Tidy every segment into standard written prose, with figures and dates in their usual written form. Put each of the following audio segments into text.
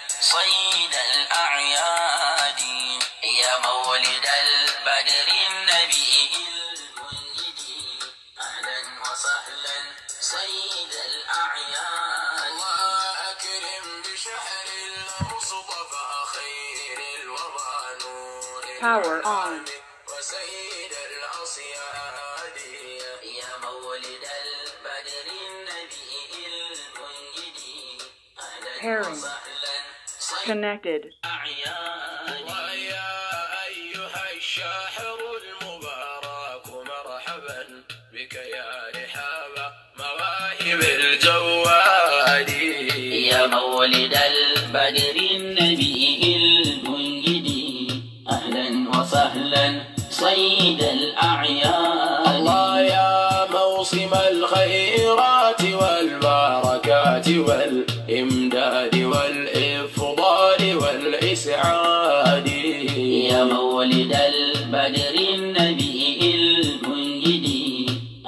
صيد الأعياد يا مولد البدر النبي المنجد أهلا وسهلا صيد الأعياد وأكرم بشهر المصطفى خير الوضع نور Power on. وسيد الأصياد يا مولد البدر النبي المنجد أهلا Pairing. وسهلا صيد Connected. ويا أيها الشاحر المبارك مرحبا بك يا رحاب مواهب الجواد يا مولد البدر النبي المنجد أهلا وسهلا صيد الأعياد الله يا موسم الخيرات والبركات والإمداد والإفضال والإسعاد يا مولد البدر النبي المنجد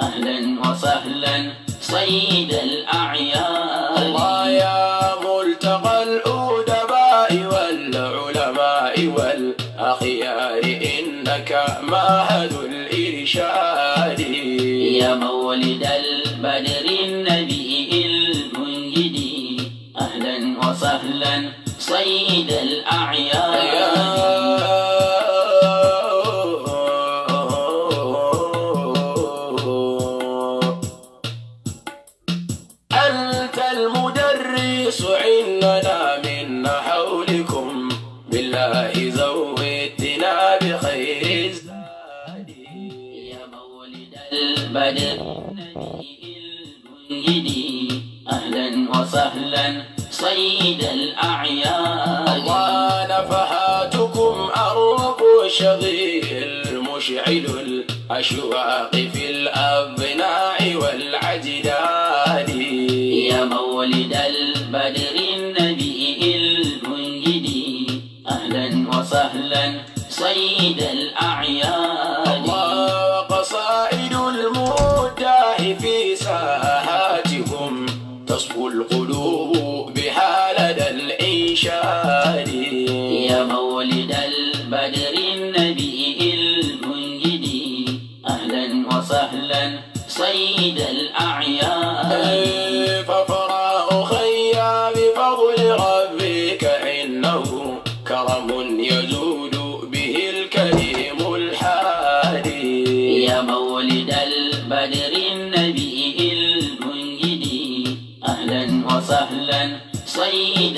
أهلا وسهلا صيد الأعياد الله يا ملتقى الأدباء والعلماء والأخيار إنك معهد الإرشاد يا مولد البدر النبي المنجد أهلا وسهلا صيد الأعياد أنت المدرس عندنا من حولكم بالله زودنا بخير الزاد يا مولد البدر النبي المنجد أهلا وسهلا صيد الأعياد ونفحاتكم أرق الشظي المشعل الأشواق في الأبناء والعجداد يا مولد البدر النبي المنجد أهلا وسهلا صيد الأعياد وقصائد المداح في ساحاتكم تصفو القلوب بحالة الإنشاد يا مولد البدر النبي المنجد أهلا وسهلا صيد الأعياد ففرح خيا بفضل ربك إنه كرم يزول به الكريم الحادي يا مولد البدر النبي المنجد أهلا وسهلا صيد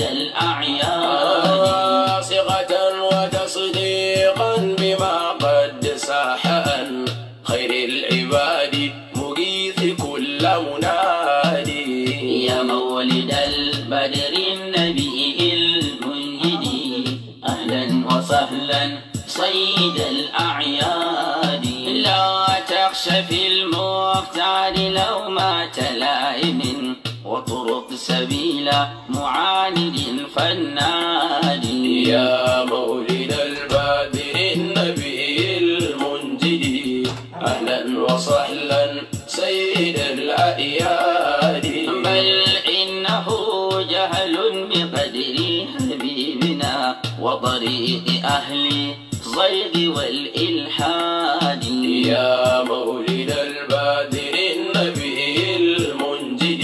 الأعياد صيغة وتصديقا بما قد ساح عن خير العباد مغيث كل منادي يا مولد البدر النبي المنجد أهلا وسهلا صيد الأعياد لا تخش في المختار لومة لائم وطرق سبيل معاند فناد يا مولد البدر النبي المنجد أهلا وسهلا سيد الأياد بل إنه جهل بقدر حبيبنا وطريق أهل الزيغ والإلحاد يا مولد البدر النبي المنجد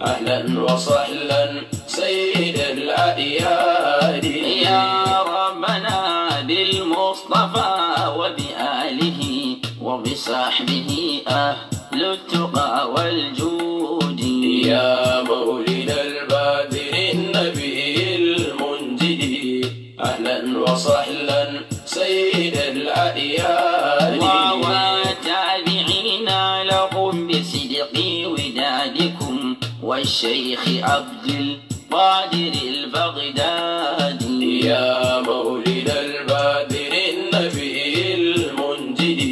أهلا وسهلا سيد الأياد يا ربنا بالمصطفى وبآله وبصحبه أهل التقى والجود يا مولد البدر النبي المنجد أهلا وسهلا سيد الأياد وتابعين لهم بصدق ودادكم والشيخ عبد القادر البغدادي يا مولد البدر النبي المنجد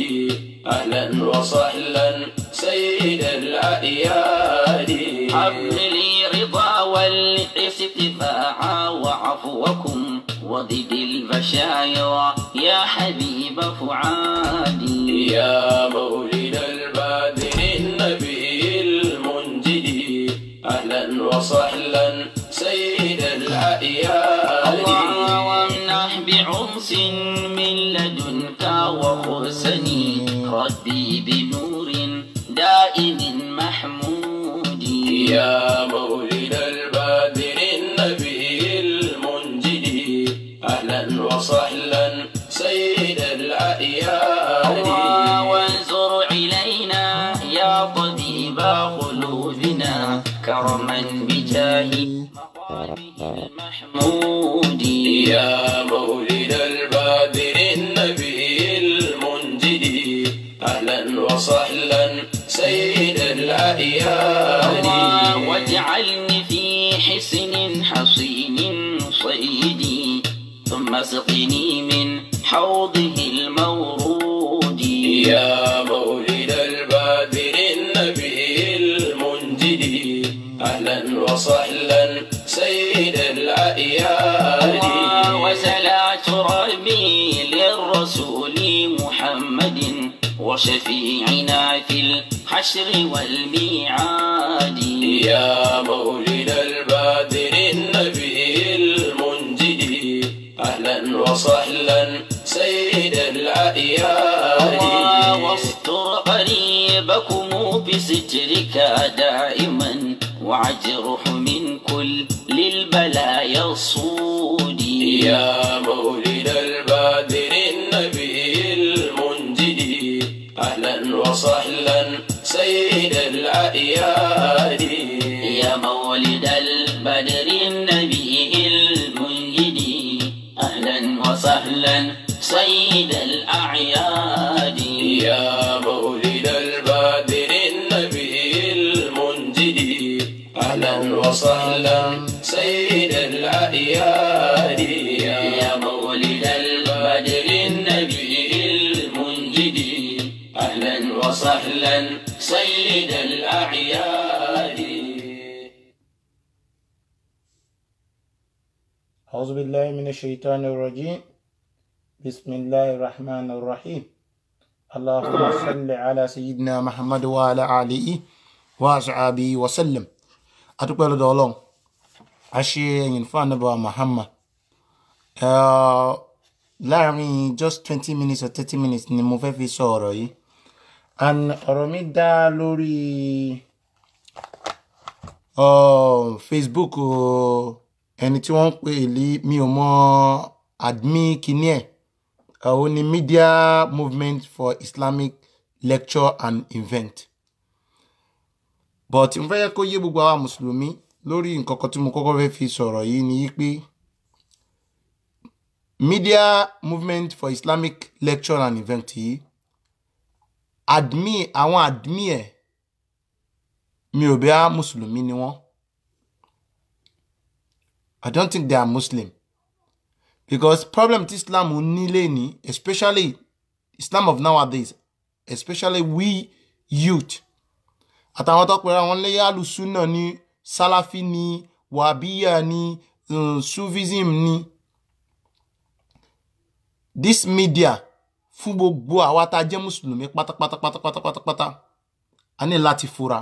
أهلا وسهلا سيد الأياد حبل لي رضا والاستفاعة وعفوكم وضد البشاير يا حبيب فعادي يا مولد البدر النبي المنجد أهلا وسهلا سيد الأعياد الله وامنح بعمس من لدنك وخرسني ربي بنور دائم محمود يا مولد البادر النبي المنجد أهلا وسهلا سيد الأعياد وانظر إلينا يا طبيب قلوبنا كرما بجاه مقامه المحمود يا مولد البادر النبي المنجد أهلا وسهلا سيد الأعياد واجعلني في حسن حصين صيدي ثم اسقني من حوضه المورود يا مولد البادر النبي المنجد أهلا وسهلا سيد الأعياد وصلاة ربي للرسول محمد وشفيعنا في الحشر والميعاد يا مولد البادر النبي المنجد أهلا وسهلا سيد الأعياد واستر قريبكم بسترك دائما وعجرح من كل البلايا الصود يا مولد البادر النبي المنجد أهلا وسهلا سيد الأعياد يا مولد البدر النبي المنجد أهلا وسهلا سيد الأعياد يا مولد البدر النبي المنجد أهلا وسهلا سيد الأعياد يا مولد البدر النبي المنجد أهلا وسهلا سيد الأعياد أعوذ بالله من الشيطان الرجيم بسم الله الرحمن الرحيم اللهم صل على سيدنا محمد وعلى آله وصحبه وسلم أتوقع لدولون أشي ينفعنا بوا محمد láàrin just 20 minutes or 30 minutes ni mo fẹ́ fi sọ ọ̀rọ̀ yìí and ọ̀rọ̀ mi dá lórí Facebook ẹni tí wọ́n ń pè ní mi ò mọ admin kíní ẹ̀ ó ní Media Movement for Islamic Lecture and Event but mo fẹ́ kó yé gbogbo àwa mùsùlùmí lórí nǹkan kan tí mo kọ́kọ́ fẹ́ fi sọ̀rọ̀ yìí ni pé Media Movement for Islamic Lecture and Event yìí àwọn admin ẹ̀ mi ò bẹ̀ á mùsùlùmí ni wọ́n. I don't think they are Muslim because problem tí Islam nílé ní especially Islam of nowadays especially we youth àtàwọn tó pẹ̀lú àwọn lẹ́yìn alùsùnà ní Salafi ní Wahhabiyya ní Sufism ní this media fún gbogbo àwa tá jẹ́ mùsùlùmí pátápátá a ní láti fura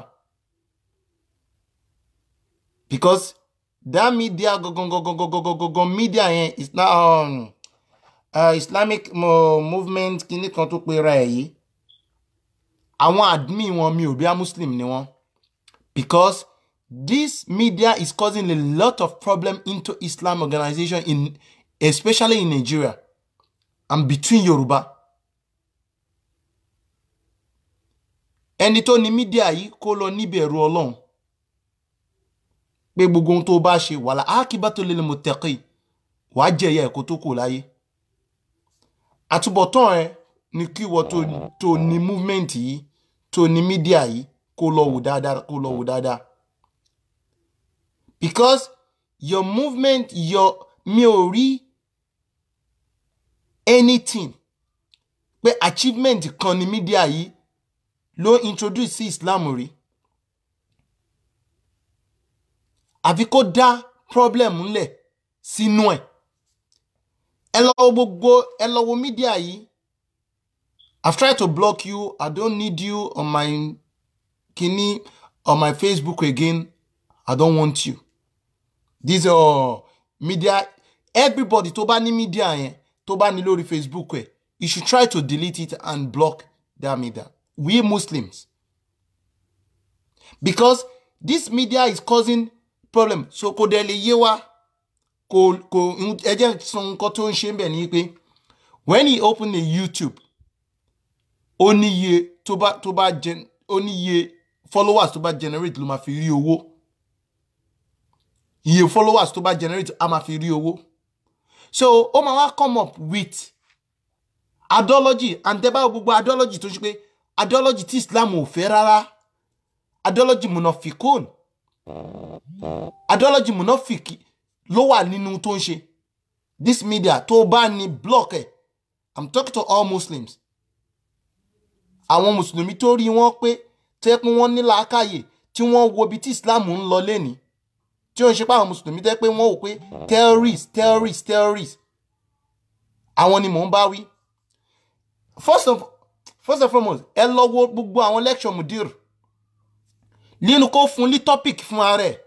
because that media go media yẹn is now Islamic movement kíní kan tó pera ẹ̀ yìí àwọn admin wọn mi ò bí a Muslim ni wọn because this media is causing a lot of problem into Islam organization especially in Nigeria and between Yoruba. Ẹni tó ní media yìí kó lọ níbẹ̀rù Ọlọ́run pé gbogbo ohun tó bá ṣe wala akibatu lil muttaqi wàá jẹ̀yà ẹ̀kọ́ tó kù láyé àtúbọ̀tán ẹ ní kí wọ́n tó ní movement yìí tó ní media yìí kó lọ wò dáadáa because your movement mi ò rí anything pé achievement kan ní media yìí ló introduce sí Islam rí àfi kó dá problem ńlẹ̀ sínú ẹ̀ ẹ lọ wo media yìí I've tried to block you. I don't need you on my Facebook again. I don't want you. This media, everybody tó bá ní media yẹn, tó bá ní lórí Facebook ẹ̀, you should try to delete it and block that media. We Muslims. Because this media is causing problem. So kò dẹ̀ lè yé wa, kò ẹ jẹ́ sọ nǹkan tó ń ṣe ńbẹ̀ ni pé when he open a YouTube, ó níye ó níye followers tó bá generate ló máa fi rí owó. Iye followers tó bá generate á máa fi rí owó. So ó máa wá come up with ideology, and tẹ́ bá gbogbo ideology tó ṣe pé ideology tí Islam ò fẹ́ rárá, ideology munafikun, ideology munafiki ló wà nínú tó ń ṣe. This media tó bá ní block ẹ̀, I'm talking to all Muslims. Àwọn Mùsùlùmí tó rí wọn pé tẹ́ pé wọ́n ní làákàyè tí wọ́n wo bí tí Islam ń lọ lẹ́ni, tí ó ń ṣe pé àwọn Mùsùlùmí tẹ́ pé wọ́n wò pé terrorist. Àwọn ni mò ń bá wí. First and foremost, ẹ lọ wo gbogbo àwọn lecture Mudir. Nínú kó fún ní topic fún ara ẹ̀.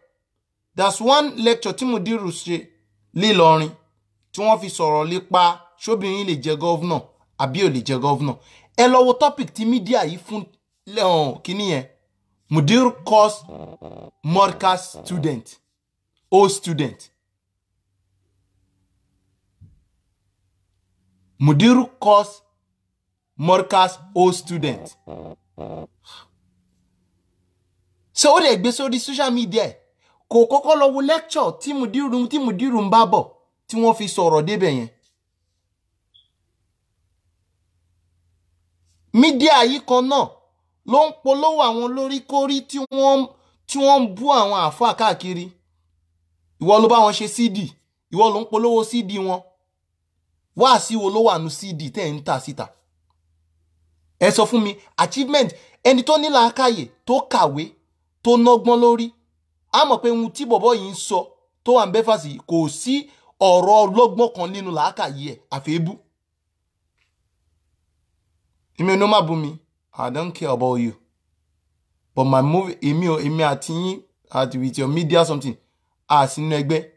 That's one lecture tí Mudir ṣe l'Ílọrin tí wọ́n fi sọ̀rọ̀ nípa ṣóbìnrin lè jẹ governor àbí ò lè jẹ governor. Ẹ lọ wo topic tí media yìí fún kíní yẹn. Mudir calls Markaz student, old student. Mudir calls Markaz old student. So ó lè gbé sórí social media ẹ̀. Kò kọ́kọ́ lọ wo lecture tí Mudir ń bá bọ̀ tí wọ́n fi sọ̀rọ̀ débẹ̀ yẹn. Media yìí kan náà ló ń polówó àwọn lóríkórí tí wọ́n ń bú àwọn àfáà káàkiri. Ìwọ ló bá wọn ṣe CD, ìwọ ló ń polówó CD wọn. Wáàsí wo ló wà nú CD tẹ́ ń tà síta? Ẹ sọ fún mi, achievement ẹni tó ní làákàyè, tó kàwé, tó nọ́gbọ́n lórí, a mọ̀ pé ohun tí bọ̀bọ́ yìí ń sọ tó wà ń bẹ́fàsì kò sí ọ̀rọ̀ ọlọ́gbọ́n kan nínú làákàyè ẹ̀ àfẹ́bú. Èmi no má bú mi, I don't care about you. But my movie, èmi àti yín, àti with your media something, a sínú ẹgbẹ́.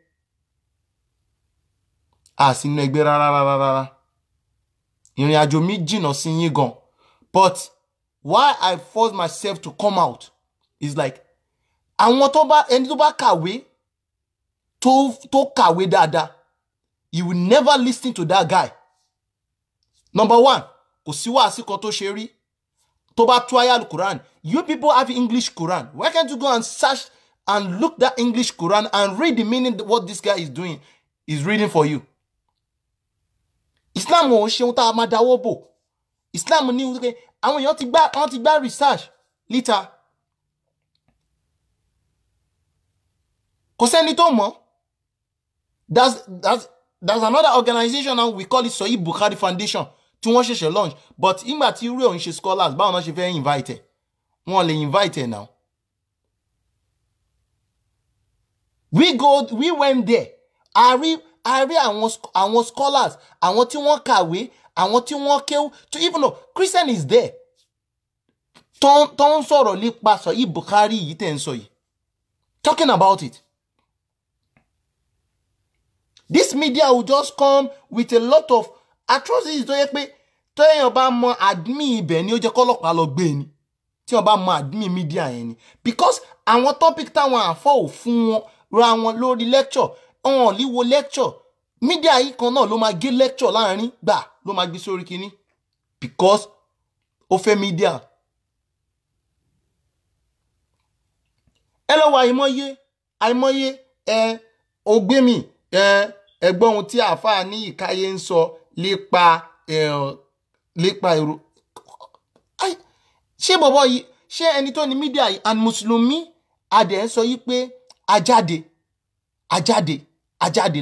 A sínú ẹgbẹ́ rárá. Ìrìn àjò mi jìnnà sí yín gan. But why I force myself to come out is like, àwọn ẹni tó bá kàwé, tó kàwé dáadáa, you will never listen to that guy. Number one, kò sí wàásí kan tó ṣe rí tó bá tú àyá al-Quran. You people have English Quran. Why can't you go and search and look that English Quran and read the meaning of what this guy is doing, is reading for you? Islam ò ṣe ohun tá a máa dáwọ́ bò. Islam ní wípé àwọn èèyàn ti gbá research later. Kò sẹ́ni tó mọ̀. There's another organization now, we call it Sahih Bukhari Foundation, tí wọ́n ṣẹ̀ṣẹ̀ launch. But ìgbà tí irú òun ṣe scholars, báwọn náà ṣe fẹ́ invite ẹ̀. Wọ́n lè invite ẹ̀ now. We went there. A rí àwọn scholars, àwọn tí wọ́n kàwé, àwọn tí wọ́n kéwú, to even though Christian is there. Tó ń sọ̀rọ̀ nípa Sahih Bukhari yìí tẹ́ ń sọ yìí. Talking about it. This media will just come with a lot of atrocities tó yẹ pé tó èèyàn bá mọ admin ibẹ̀ ni ó jẹ́ kọ́lọ́pàá lọ gbé ni. Tí wọ́n bá mọ admin media yẹn ni. Because àwọn topic táwọn àfọ́ ò fún wọn ra wọn lórí lecture, wọn lè wo lecture. Media yìí kan náà ló máa gé lecture láàrin gbà ló máa gbé sórí kíní. Because ó fẹ́ media. Ẹ lọ wá àìmọye ògbémi ẹgbọ́n ohun tí àáfàá ní ìkáyé ń sọ lépa èrò. Ṣé bọ̀bọ̀ yìí, ṣé ẹni tó ní media yìí and Mùsùlùmí adẹ̀ ń sọ yìí pé ajáde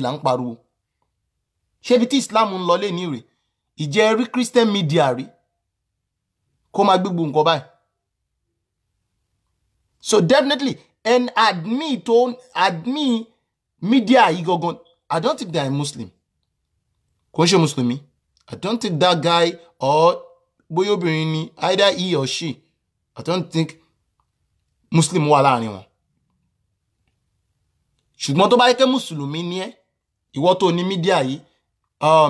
là ń pariwo. Ṣé bí tí Islam ń lọ lé ní rè, ìjẹ́ rí Christian media rí kó máa gbégbó nǹkan báyìí. So definitely an admin media yìí gangan, I don't think they are Muslim. Kò ń ṣe Mùsùlùmí. I don't think that guy or bóyá obìnrin ni, either he or she, I don't think Muslim wà láàrin wọn. Ṣùgbọ́n tó bá yẹ kẹ́ Mùsùlùmí ni ẹ́, ìwọ tó ní media yìí,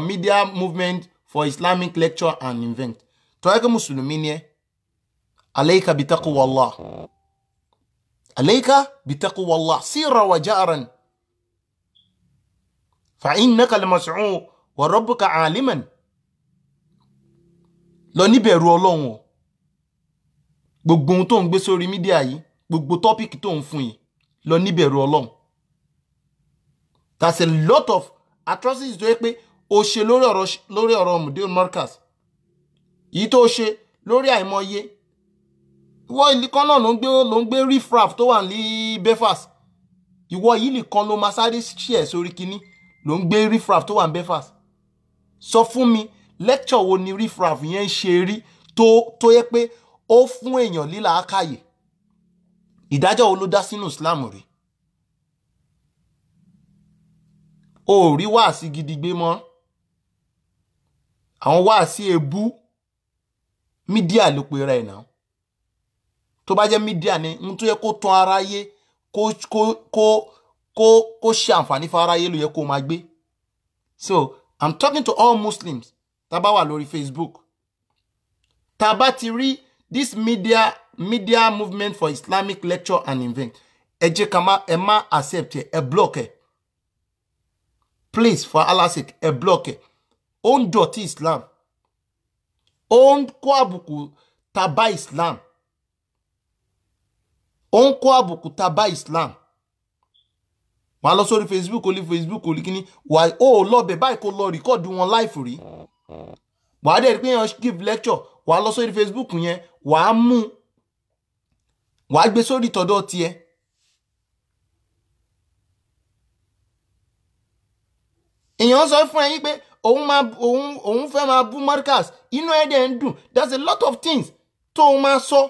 media movement for Islamic lecture and event. Tó yẹ kí mùsùlùmí ni ẹ́, alayka bi taqwallah. Alayka bi taqwallah sirran wa jahran. Fa innaka al-mas'ul wa rabbuka aliman. Lọ níbẹ̀rù Ọlọ́run o. Gbogbo ohun tó ń gbé sórí media yìí, gbogbo topic tó ń fún yìí, lọ níbẹ̀rù Ọlọ́run. There's a lot of atrocities tó yẹ pé ó ṣe lórí ọ̀rọ̀ Mudir Markaz. Yìí tó ṣe lórí àìmọye. Ìwọ ìlíkan náà ló ń gbé riffraff tó wà ní Belfast. Ìwọ yìí nìkan ló máa sáré share sórí kíní ló ń gbé riffraff tó wà ní Belfast. Sọ fún mi lecture wo ni riffraff yẹn ṣe rí tó yẹ pé ó fún èèyàn lílà ákàyè. Ìdájọ́ wo ló dá sínú Islam rí? O rí wáàsí gidi gbé mọ́. Àwọn wáàsí ebú mídíà ló pe rẹ̀ náà. Tó bá jẹ́ mídíà ni ń tó yẹ kó tán aráyé kó ṣe àǹfààní fún aráyé ló yẹ kó máa gbé. So I'm talking to all Muslims tá bá wà lórí Facebook. Tá bá ti rí this media movement for Islamic lecture and event, ẹ jẹ́ ẹ má accept ẹ block ẹ. Please, for Allah's sake, ẹ block ẹ. Ó ń dọ̀tí Islam. Ó ń kó àbùkù tàbá Islam. Ó ń kó àbùkù tàbá Islam. Wà lọ sórí Facebook olí kíní. Wà ó lọ́bẹ̀ báyìí kó lọ record wọn live rí. Wà á dẹ̀ rí pé yẹn give lecture. Wà lọ sórí Facebook yẹn. Wà á mú. Wà á gbé sórí tọ̀dọ̀ tiẹ̀. Èèyàn sọ fún ẹ̀yin pé òun fẹ́ máa bú Markaz, inú ẹ̀ dẹ̀ ń dùn. There's a lot of things tó máa sọ.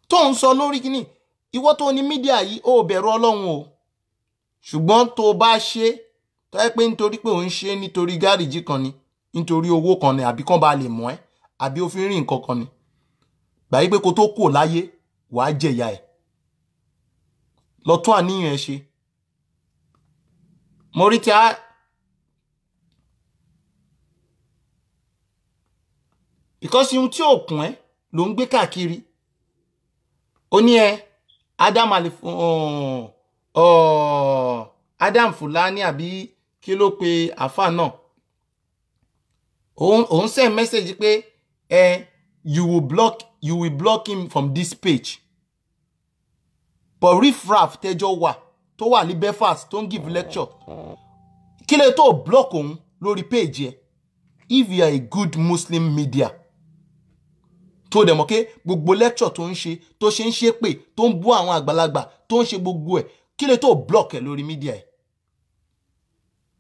Tó ń sọ lórí kíní. Ìwọ tó ní media yìí ó bẹ̀rù Ọlọ́run o. Ṣùgbọ́n tó bá ṣe tó yẹ pé nítorí pé òun ṣe nítorí gáríjì kan ni, nítorí owó kan ni, àbí kán bá lè mọ̀ ẹ́, àbí ó fi rí nǹkan kan ni. Gbà yí pé kó tó kù láyé wàá jẹ̀yà ẹ̀. Lọ tún àníyàn ẹ ṣe. Mo rí tí because ohun tí ò kún ẹ ló ń gbé káàkiri. Ó ní Adam Fulani àbí kí ló pe àfà náà. Òun send message pé you will block him from this page. But riffraff tẹjọ wà tó wà ní Belfast tó ń give lecture. Kí lè tó block òun lórí page yẹ? If you are a good Muslim media, tó dẹ̀ mọ̀ pé gbogbo lecture tó ń ṣe pé tó ń bú àwọn àgbàlagbà tó ń ṣe gbogbo ẹ̀, kí lè tó block ẹ̀ lórí media ẹ̀?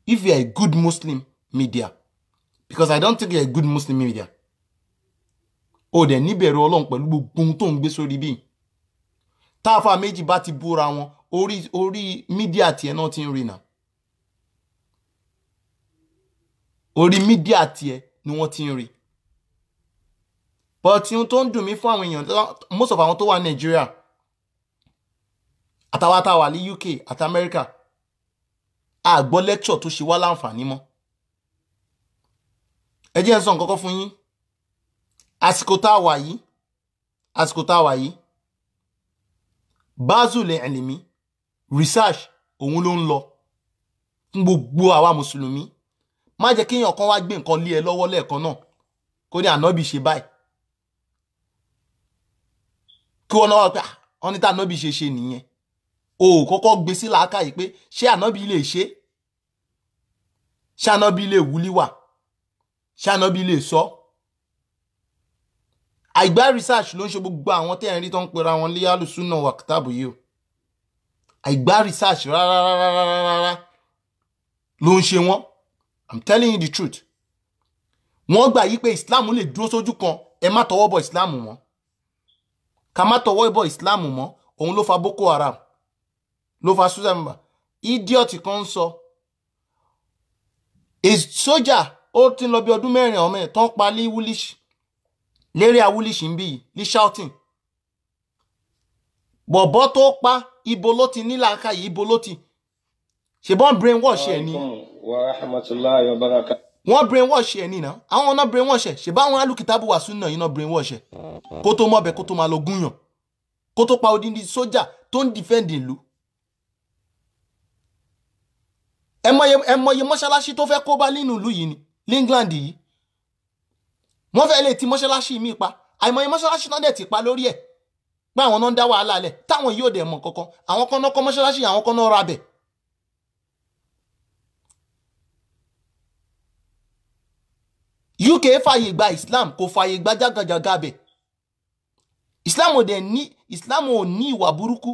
If you are a good Muslim media, because I don't think you are a good Muslim media. O dẹ̀ níbẹ̀rù Ọlọ́run pẹ̀lú gbogbo ohun tó ń gbé sórí bí. Táàfà méjì bá ti búra wọn, orí media tiẹ̀ náà ti ń rí náà. Orí media tiẹ̀ ni wọ́n ti ń rí. But ohun tó ń dùn mí fún àwọn èèyàn, most of àwọn tó wà Nigeria, àtàwọn àtàwà ní UK àti America, a gbọ́ lecture tó ṣe wá láǹfààní mọ́. Ẹ jẹ́ n sọ nǹkan kan fún yín. Àsìkò tá wà yìí, Bazul Elimi research òun ló ń lọ fún gbogbo àwa mùsùlùmí. Má jẹ́ kéèyàn kan wá gbé nǹkan lé ẹ lọ́wọ́ lẹ́ẹ̀kan náà kó ní ànábì ṣe báyìí. Kí wọ́n náà wá pé wọ́n ní tá ànábì ṣe nìyẹn. O kọ́kọ́ gbé sí làákàyè pé ṣé ànábì lè ṣe? Ṣé ànábì lè wúlíwà? Ṣé ànábì lè sọ? Àìgbá research ló ń ṣe gbogbo àwọn tẹ́ ẹ̀ ń rí tó ń pera wọn lé alùsùnà wà kìtàbù yìí o. Àìgbá research rárá ló ń ṣe wọ́n. I'm telling you the truth. Wọ́n gbà yí pé Islam lè dúró sójú kan, ẹ má tọwọ́ bọ Islam mọ́. Ká má tọwọ́ bọ Islam mọ́, òun ló fa Boko Haram. Ló fa Susan. Idiot kan sọ. Sójà ó ti lọ bí ọdún 4 ọmọ ẹ̀ tán pa lé Woolwich. Lérí Woolwich ń bí ní shouting. Bọ̀bọ́ tó pa ibo ló ti nílàákàyè, ibo ló ti. ṣe bọ́n brainwash ẹ̀ ni wa rahmatullahi wa barakatuh. wọ́n brainwash ẹ̀ ni náà àwọn náà brainwash ẹ̀ ṣe báwọn alùkìtàbù wà súnà yìí náà brainwash ẹ̀ kó tó mọ̀bẹ̀ kó tó máa lọ gúnyàn kó tó pa odindi sójà tó ń defend ìlú. ẹ mọye mọ́ṣáláṣí tó fẹ́ kó bá nínú ìlú yìí ní England yìí wọ́n fẹ́ lè ti mọ́ṣáláṣí mi pa àìmọye mọ́ṣáláṣí náà dẹ̀ ti pa lórí ẹ̀ pé àwọn náà ń dá wàhálà lẹ̀ táwọn yóò dẹ̀ mọ̀ kankan àwọn kan náà kọ́ mọ́ṣáláṣí àwọn kan náà ra bẹ̀. UK fàyè gba Islam kò fàyè gba jágàjàgà bẹ̀ Islam ò ní ìwà burúkú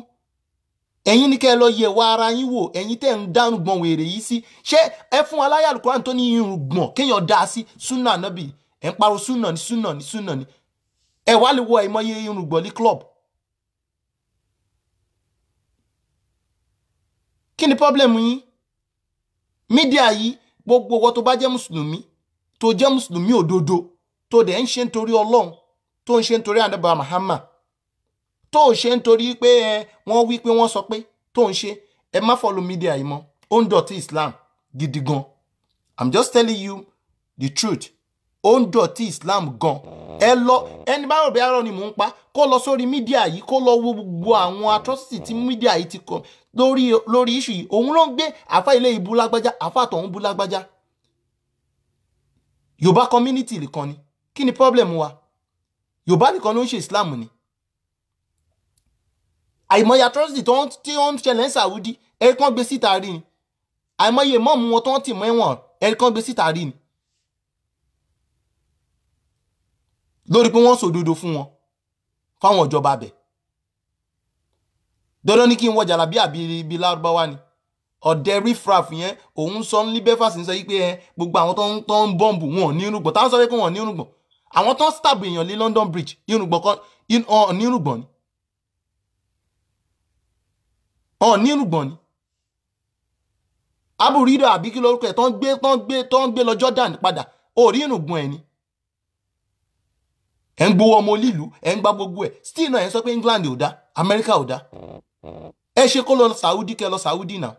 ẹ̀yin ní kẹ́ ẹ lọ yẹ̀ wá ara yín wò ẹ̀yin tẹ́ ń dánú gbọ̀n wèrè yìí sí ṣé ẹ fún aláyà Al-Qur'an tó ní irun gbọ̀n kéèyàn dá sí súnà nábì ẹ̀ ń parọ́ súnà ní ẹ wá lè wọ ìmọ̀ye irun gbọ̀n ní club. kí ni problem yín mídíà yìí gbogbo owó tó bá jẹ́ mùsùlùmí òdodo tó dẹ̀ ń ṣe nítorí Ọlọ́run tó ń ṣe nítorí ànábì Muhammad tó ń ṣe nítorí pé wọ́n wí pé wọ́n sọ pé tó ń ṣe ẹ má follow mídíà yìí mọ́ ó ń dọ̀tí Islam gidi gan. I'm just telling you the truth ó ń dọ̀tí Islam gan. ẹ lọ ẹni bá rò bí arọ ni mò ń pa kó lọ sórí mídíà yìí kó lọ wo gbogbo àwọn atrocity tí mídíà yìí ti kọ lórí issue yìí òun ló ń gbé àfa ilé ìbú lágbájá àfa àtọ̀hún bú lágbájá. Yorùbá community nìkan ni kí ni problem wa Yorùbá nìkan ló ń ṣe Islam ni. àìmọye atrocity tí wọ́n ń ṣẹlẹ̀ ní Saudi ẹ̀rí kan gbé síta rí ni àìmọye mọ́ọ̀mù wọn tó ń tì mọ́ ẹ̀wọ̀n ẹ̀rí kan gbé síta rí ni lórí pé wọ́n sòdodo fún wọn fáwọn ìjọba bẹ̀. dandan ní kí n wọ jàlábíà bíi lárúbáwá ni ọ̀dẹ rífraf yẹn òun sọ ní bẹ́fàsì ń sọ yí pé gbogbo àwọn tó ń bọ́ǹbù wọn ò ní irùngbọ̀n táwọn sọ pé wọn ò ní irùngbọ̀n àwọn tó ń stab èèyàn ní London Bridge irùngbọ̀n kan ní irùngbọ̀n ni ní irùngbọ̀n ni Abu Rida àbí kí lórúkọ ẹ̀ tó ń gbé lọ Jordan padà ó rí irùngbọ̀n ẹ̀ ni ẹ̀ ń gbowó ọmọ olílùú ẹ̀ ń gba gbogbo ẹ̀ still náà ẹ̀ ń sọ pé England ò dá America ò dá ẹ ṣe kó lọ Saudi kẹ lọ Saudi náà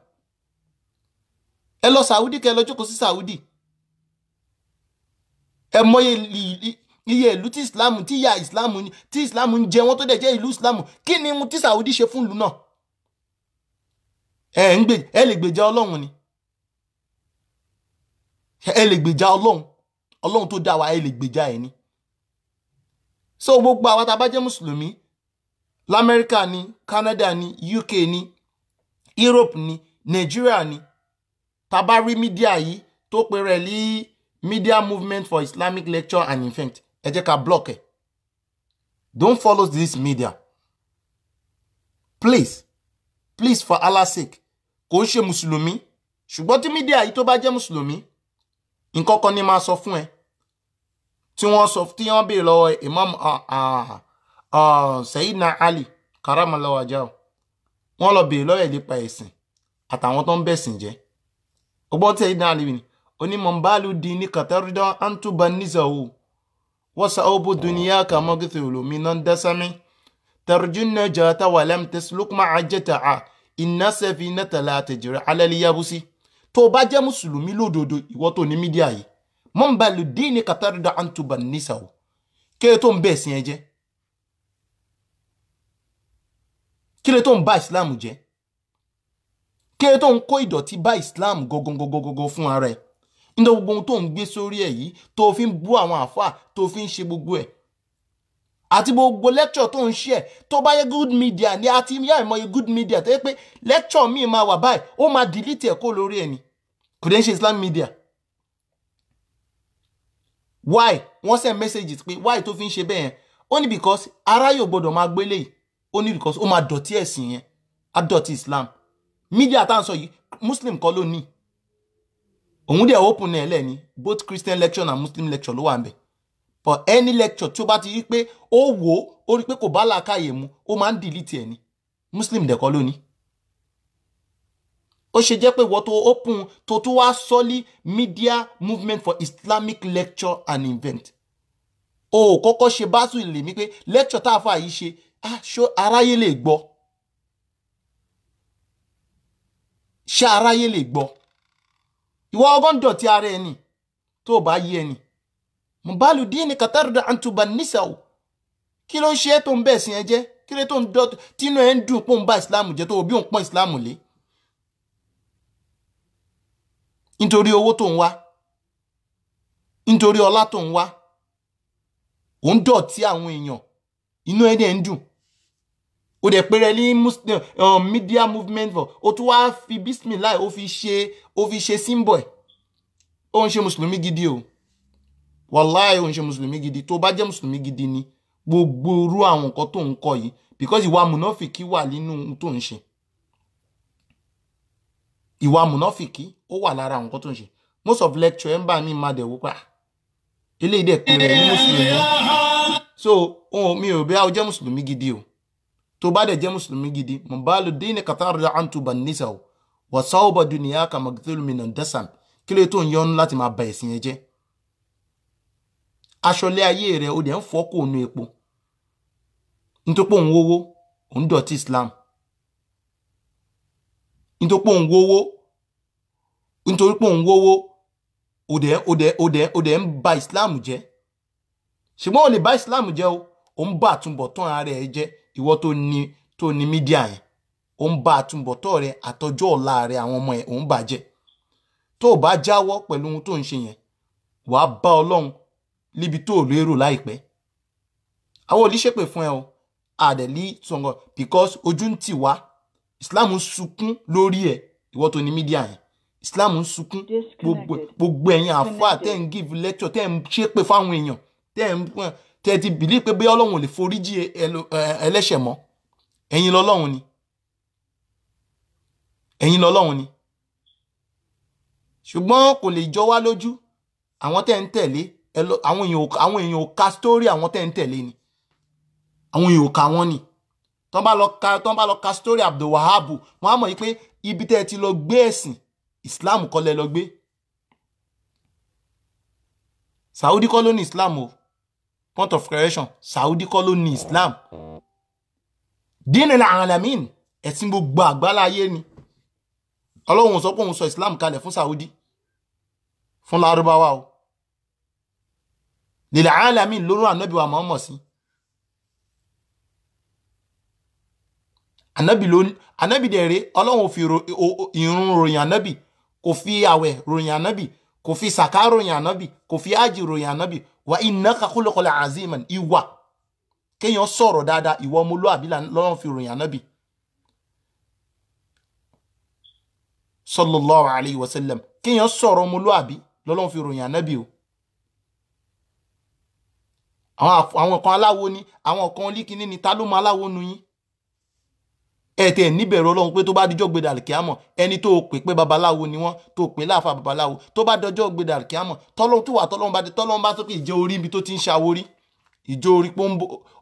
ẹ lọ Saudi kẹ lọ jókòó sí Saudi ẹ mọye iye ìlú tí Islam tí ìyá Islam ń jẹ wọn tó dẹ̀ jẹ́ ìlú Islam kí ni tí Saudi ṣe fún ìlú náà ẹ lè gbèjà Ọlọ́run ni ẹ lè gbèjà Ọlọ́run tó dá wa ẹ lè gbèjà ẹ ni. So gbogbo àwọn tá a bá jẹ́ mùsùlùmí l'Amẹ́ríkà ni Canada ni UK ni Europe ni Nigeria ni tá a bá rí mídíà yìí tó pe rẹ̀ ní Media Movement for Islamic Lecture and Event ẹ jẹ́ ká block ẹ̀. Don't follow this media please for Allah's sake kò ń ṣe mùsùlùmí ṣùgbọ́n tí mídíà yìí tó bá jẹ́ mùsùlùmí nǹkan kan ni máa sọ fún ẹ tí wọ́n béèrè lọ́wọ́ Imam Sayyidina Ali karamallahu wajahu wọ́n lọ béèrè lọ́wọ́ ẹ̀ nípa ẹ̀sìn àtàwọn tó ń bẹ̀sìn jẹ́ ọgbọ́n tí Sayyidina Ali ni onímọ̀ báàlù di ní kàtàrídọ́ àǹtúbà nísàwò wọ́n sa ọ́bù dúníyà kà mọ́gìtì olómi náà dásánmi tarjunna jata walam tasluk ma'ajata inna safinata la tajri ala al-yabusi tó bá jẹ́ mùsùlùmí lódodo ìwọ tó ní mídíà yìí mọ́n bá lù dín ní kàtàrídà àǹtúbà nísàwò kí tó ń bẹ̀ sí ẹ jẹ́ kí tó ń bá Islam jẹ́ kí tó ń kó ìdọ̀tí bá Islam gogogogogogo fún ara ẹ̀ ní gbogbo ohun tó ń gbé sórí ẹ̀ yìí tó fi ń bú àwọn àfáà tó fi ń ṣe gbogbo ẹ̀ àti gbogbo lecture tó ń ṣe ẹ̀ tó bá yẹ good media ní àti yá ìmọ̀ye good media tó yẹ pé lecture míì máa wà báyìí ó máa delete ẹ̀ kó lórí ẹ̀ ni kò dé ń ṣe Islam media. Why wọ́n send messages pé why tó fi ń ṣe bẹ́ẹ̀ yẹn ó ní because ara yóò gbọ́dọ̀ máa gbélé yìí ó ní because ó máa dọ̀tí ẹ̀sìn yẹn á dọ̀tí Islam media tá à ń sọ yìí Muslim kọ́ ló ní òun dẹ̀ open ẹ̀ lẹ́ni both Christian lecture and Muslim lecture ló wà ń bẹ̀ but any lecture tí ó bá ti rí pé ó wò ó rí pé kò bá làákàyè mu ó máa ń delete ẹ̀ ni Muslim dẹ̀ kọ́ ló ní. Ó ṣe jẹ́ pé wọ́n tó open tó tún wá sọ́lí Media Movement for Islamic Lecture and Event. O kọ́kọ́ ṣe báṣu ilé mi pé lecture tá a fà yìí ṣe ṣó aráyé lè gbọ́. ṣé aráyé lè gbọ́ ìwọ ọgọ́n dọ̀tí ara ẹni tó bá yé ẹni mubalu dini katarda antuba nisao kí ló ń ṣe tó ń bẹ̀ sí ẹ jẹ́ kí ló tó ń dọ́ tínú ẹ ń dùn pé òun bá ìsìláàmù jẹ́ tó bí òun pọ́n ìsìláàmù lé nítorí owó tó ń wá nítorí ọlá tó ń wá òun dọ̀tí àwọn èèyàn inú ẹ̀ dẹ̀ ń dùn ó dẹ̀ péré ní media movement for ó tún wá fi bismillah ó fi ṣe symbol ẹ̀ ó ń ṣe mùsùlùmí gidi o wàláì ó ń ṣe mùsùlùmí gidi tó bá jẹ́ mùsùlùmí gidi ni gbogbo irú àwọn nǹkan tó ń kọ yìí because ìwà mùnáfìkì wà nínú tó ń ṣe ìwà mùnáfìkì ó wà lára àwọn nǹkan tó ń ṣe most of lecture ẹ̀ ń bá mi máa dẹ̀ wúpà eléyìí dẹ̀ péré ní mùsùlùmí so mi ò bí a jẹ́ mùsùlùmí gidi o tó bá dẹ̀ jẹ́ mùsùlùmí gidi mubalu dini katarda antuba nisao wa sawba dunyaka magthul minan dasam kí ló tó ń yọnu láti máa ba ẹ̀sìn ẹ jẹ́ aṣọlé ayé rẹ̀ ó dẹ̀ ń fọ́ kó nu epo nítorí pé òun wówó òun dọ̀tí Islam nítorí pé òun wówó ó dẹ̀ ń ba Islam jẹ́ ṣùgbọ́n ó lè ba Islam jẹ́ o òun bá àtúbọ̀tán ara ẹ̀ jẹ́ ìwọ tó ní mídíà yẹn òun bá àtúbọ̀tán rẹ̀ àtọjọ́ ọ̀la rẹ̀ àwọn ọmọ ẹ̀ òun bàjẹ́ tó o bá jáwọ́ pẹ̀lú ohun tó ń ṣe yẹn wàá bá Ọlọ́run níbi tó lérò láìpẹ́ àwọn olíṣẹ́pẹ̀ fún ẹ o àdẹ̀lí sọ̀ngọ̀ because ojú ń tì wá Islam ń sunkún lórí ẹ̀ ìwọ tó ní mídíà yẹn Islam ń sunkún gbogbo ẹ̀yin àfáà tẹ́ ń give lecture tẹ́ ń ṣépè fáwọn èèyàn tẹ́ ti bìlí pé bí Ọlọ́run ò lè foríjì ẹlẹ́ṣẹ̀ mọ́ ẹ̀yin lọ́lọ́run ni ṣùgbọ́n kò lè jọ wá lójú àwọn tẹ́ ń tẹ̀lé àwọn èèyàn ò ka story àwọn tẹ́ ń tẹ̀lé ni àwọn èèyàn ò ka wọ́n ni tọ́n bá lọ ka story Abdul Wahab wọ́n á mọ̀ yí pé ibi tẹ́ ti lọ gbé ẹ̀sìn Islam kọ́ lẹ lọ gbé Saudi kọ́ ló ní Islam o point of correction Saudi kọ́ ló ní Islam dinil alamin ẹ̀sìn gbogbo àgbáláyé ni Ọlọ́run sọ pé òun sọ Islam kalẹ̀ fún Saudi fún Lárúbáwá o lil alamin lórun ànábì wa Muhammad sí ànábì dẹ̀rẹ́ Ọlọ́run fi ìrun ròyìn ànábì kò fi àwẹ̀ ròyìn ànábì kò fi sàká ròyìn ànábì kò fi ájì ròyìn ànábì wa innaka khuluqul aziman ìwà kéèyàn sọ̀rọ̀ dáadáa ìwà ọmọlúwàbí lọ́run fi ròyìn ànábì sallallahu alayhi wa sallam kéèyàn sọ̀rọ̀ ọmọlúwàbí lọ́run fi ròyìn ànábì o àwọn kan aláwo ni àwọn kan líkiní ni ta ló mọ aláwo nu yín ẹ̀tẹ̀ níbẹ̀rù Ọlọ́run pé tó bá dijọ́ gbé dàlùkíámọ̀ ẹni tó pè pé babaláwo ni wọ́n tó pè láàfà babaláwo tó bá dọjọ́ gbé dàlùkíámọ̀ tọ́lọ́run bá tó pé ìjẹ́ orí ibi tó ti ń ṣàwórí ìjọ orí pé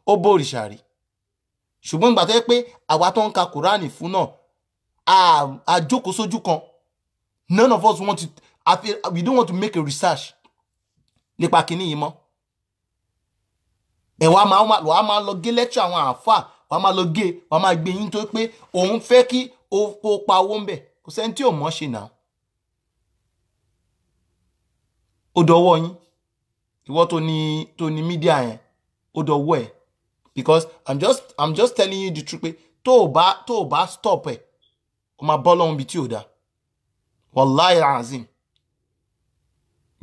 ó bòrìṣà rí ṣùgbọ́n ìgbà tó yẹ pé àwa tó ń ka Kùránì fún náà àjókòó sójú kan none of us we don't want to make a research nípa kíní yìí mọ́ ẹ̀wà máa lọ gé lecture àwọn àáfà wàá máa lọ gé wàá máa gbé yín tó pé òun fẹ́ kí o pa owó ń bẹ̀ kò sẹ́ni tí ò mọ̀ ṣe náà ó dọwọ́ yín ìwọ tó ní mídíà yẹn ó dọwọ́ ẹ̀ because I'm just telling you the truth pé tó o bá stop ẹ̀ o máa bọ́ lọ́hùn bí tí ò dáa wallahi azim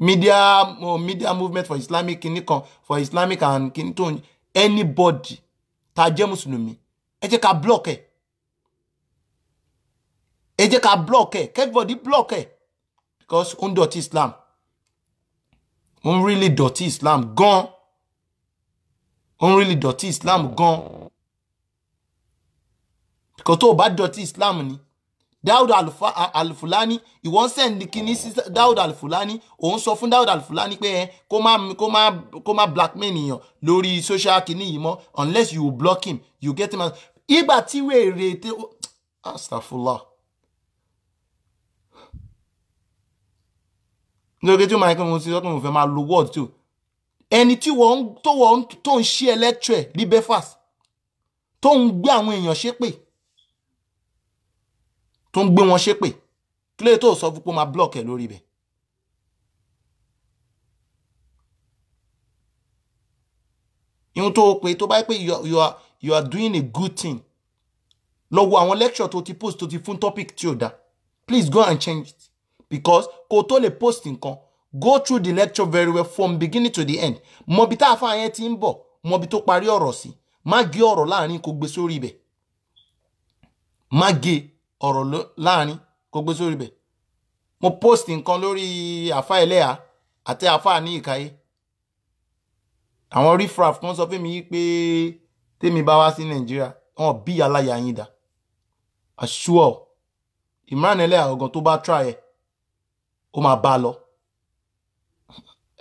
media movement for Islamic kìnnìkan for Islamic and kìnnìkan anybody tá jẹ́ mùsùlùmí ẹ jẹ́ ká block ẹ̀ everybody block ẹ̀ because ó ń dọ̀tí Islam ó ń really dọ̀tí Islam gan because tó o bá dọ̀tí Islam ni Dáúdà Al-Fulani ìwọ́n sẹ́ndì kìíní sí Dáúdà Al-Fulani òun sọ fún Dáúdà Al-Fulani pé kó má blackmail èèyàn lórí social kìíní yìí mọ́ unless you block him you get him ìgbà tí wèrè tí astagfirullah nítorí tí ó máa ń kí mo sí ọkùnrin òfin máa lo word tó ẹni tí tó ń ṣe lecture ní Belfast tó ń gbé àwọn èèyàn ṣépè tó ń gbé wọn ṣépè kí ló tó sọ fún pé ó máa block ẹ lórí ibẹ̀. Ihun tó pé tó bá pé you are doing a good thing, lọ wo àwọn lecture tó ti post tó ti fún topic tí ò dá, please go and change it, because kó tó lè post nǹkan, go through the lecture very well from beginning to the end. Mọ bí tá àfáà yẹn ti ń bọ̀, mọ bí tó parí ọ̀rọ̀ sí, má gé ọ̀rọ̀ láàrin kó gbé sórí ibẹ̀, má gé ọ̀rọ̀ láàrin kó gbé sórí ibẹ̀. Mo post nǹkan lórí àfáà ẹlẹ́yà àti àfáà ní ìkáyé, àwọn riffraff kan sọ fún mi pé tèmi bá wá sí Nàìjíríà wọn bí aláya yín dá. Assure Imran ẹlẹ́yà ọ̀gàn tó bá try ẹ̀ ó máa bá lọ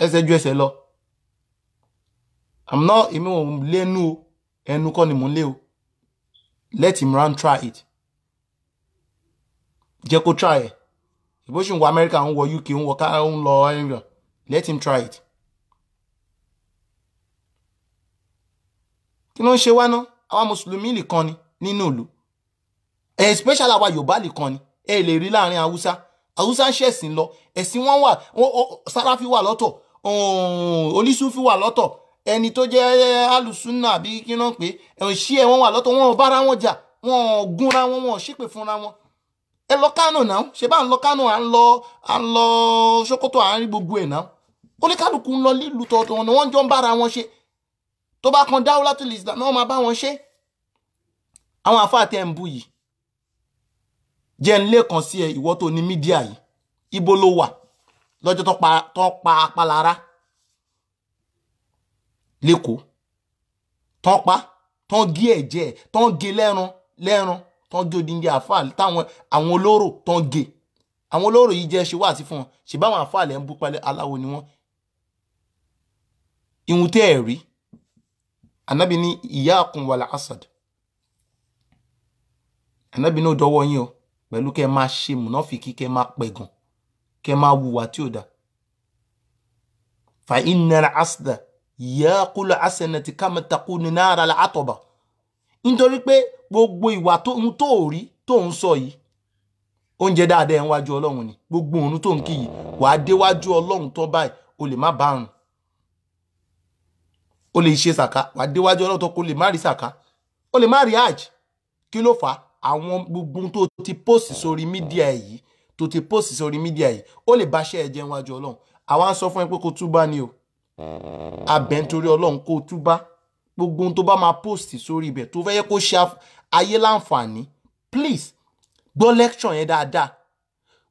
ẹsẹ̀ ju ẹsẹ̀ lọ. I'm not èmi ò lẹ́nu o, ẹnu kọ́ ni mò ń lé o. Let Imran try it, jẹ́ kó try ẹ̀. Ìbò ṣì ń wọ America, ń wọ UK, ń wọ ká ń lọ England, let him try it. Kí ló ń ṣe wá ná? Àwa mùsùlùmí nìkan ni nínú ìlú, especially àwa Yorùbá nìkan ni ẹ lè rí láàrin Haúsá. Haúsá ń ṣẹ̀sìn lọ, ẹ̀sìn wọn wà, Sàláfì wà lọ́tọ̀, onísúfì wà lọ́tọ̀, ẹni tó jẹ́ alùsùnà àbí kí náà pé ṣí ẹ wọn wà lọ́tọ̀, wọn ò bára wọn jà, wọn ò gúnra wọn, wọn ò ṣépè fúnra wọn. Ẹ lọ Kánò náà, ṣe bá ń lọ Kánò, à ń lọ Sókótó, à ń rí gbogbo ẹ̀ náà. Oníkálùkù ń lọ lílù tọ̀tọ̀ ni wọ́n jọ ń bára wọn ṣe. Tó bá kan Dawlatul Islam náà máa bá wọn ṣe. Àwọn àfáà tẹ́ ń bú yìí, jẹ́ ń lé kan sí ẹ, ìwọ tó ní mídíà yìí, ibo ló wà lọ́jọ́ tó pa Apalára lẹ́kọ̀ọ́, tán pa, tán gé ẹ̀jẹ̀, tán gé lẹ́ran, tán gé odindi àfáà táwọn àwọn olóró tán gé. Àwọn olóró yìí jẹ́ ṣe wá sí fún wọn, ṣe báwọn àfáà lẹ́ ń bú palẹ̀ aláwo ni wọ́n. Ihun tẹ́ ẹ̀ rí, Ànábì ní iyyakum wal hasad. Ànábì ní ó dọwọ́ yín o pẹ̀lú kẹ́ máa ṣe mùnáfìkí, kẹ́ máa pẹ̀gàn, kẹ́ máa hùwà tí ò dá. Fa innal hasada yaqulu hasanati kama taqulu nara al-ataba. Nítorí pé gbogbo ìwà tó rí tó ń sọ yìí, oúnjẹ dáadáa ẹ̀ ń wájú Ọlọ́run ni. Gbogbo òun tó ń kí yìí wàá déwájú Ọlọ́run tó báyìí, o lè má bá rùn. O lè ṣe sàká, wàá déwájú Ọlọ́run tó kó lè má rí sàká, o lè má rí hajj. Kí ló fà á? Àwọn gbogbo tó ti post sórí mídíà yìí, ó lè bá ṣẹ́ ẹ jẹ́ wájú Ọlọ́run. Àwa ń sọ fún ẹ pé kó túbá ni o, abẹ́ nítorí Ọlọ́run kó túbá. Gbogbo tó bá máa post sórí ibẹ̀ tó fẹ́ yẹ kó ṣe ayé láǹfààní, please gbọ́ lecture yẹn dáadáa,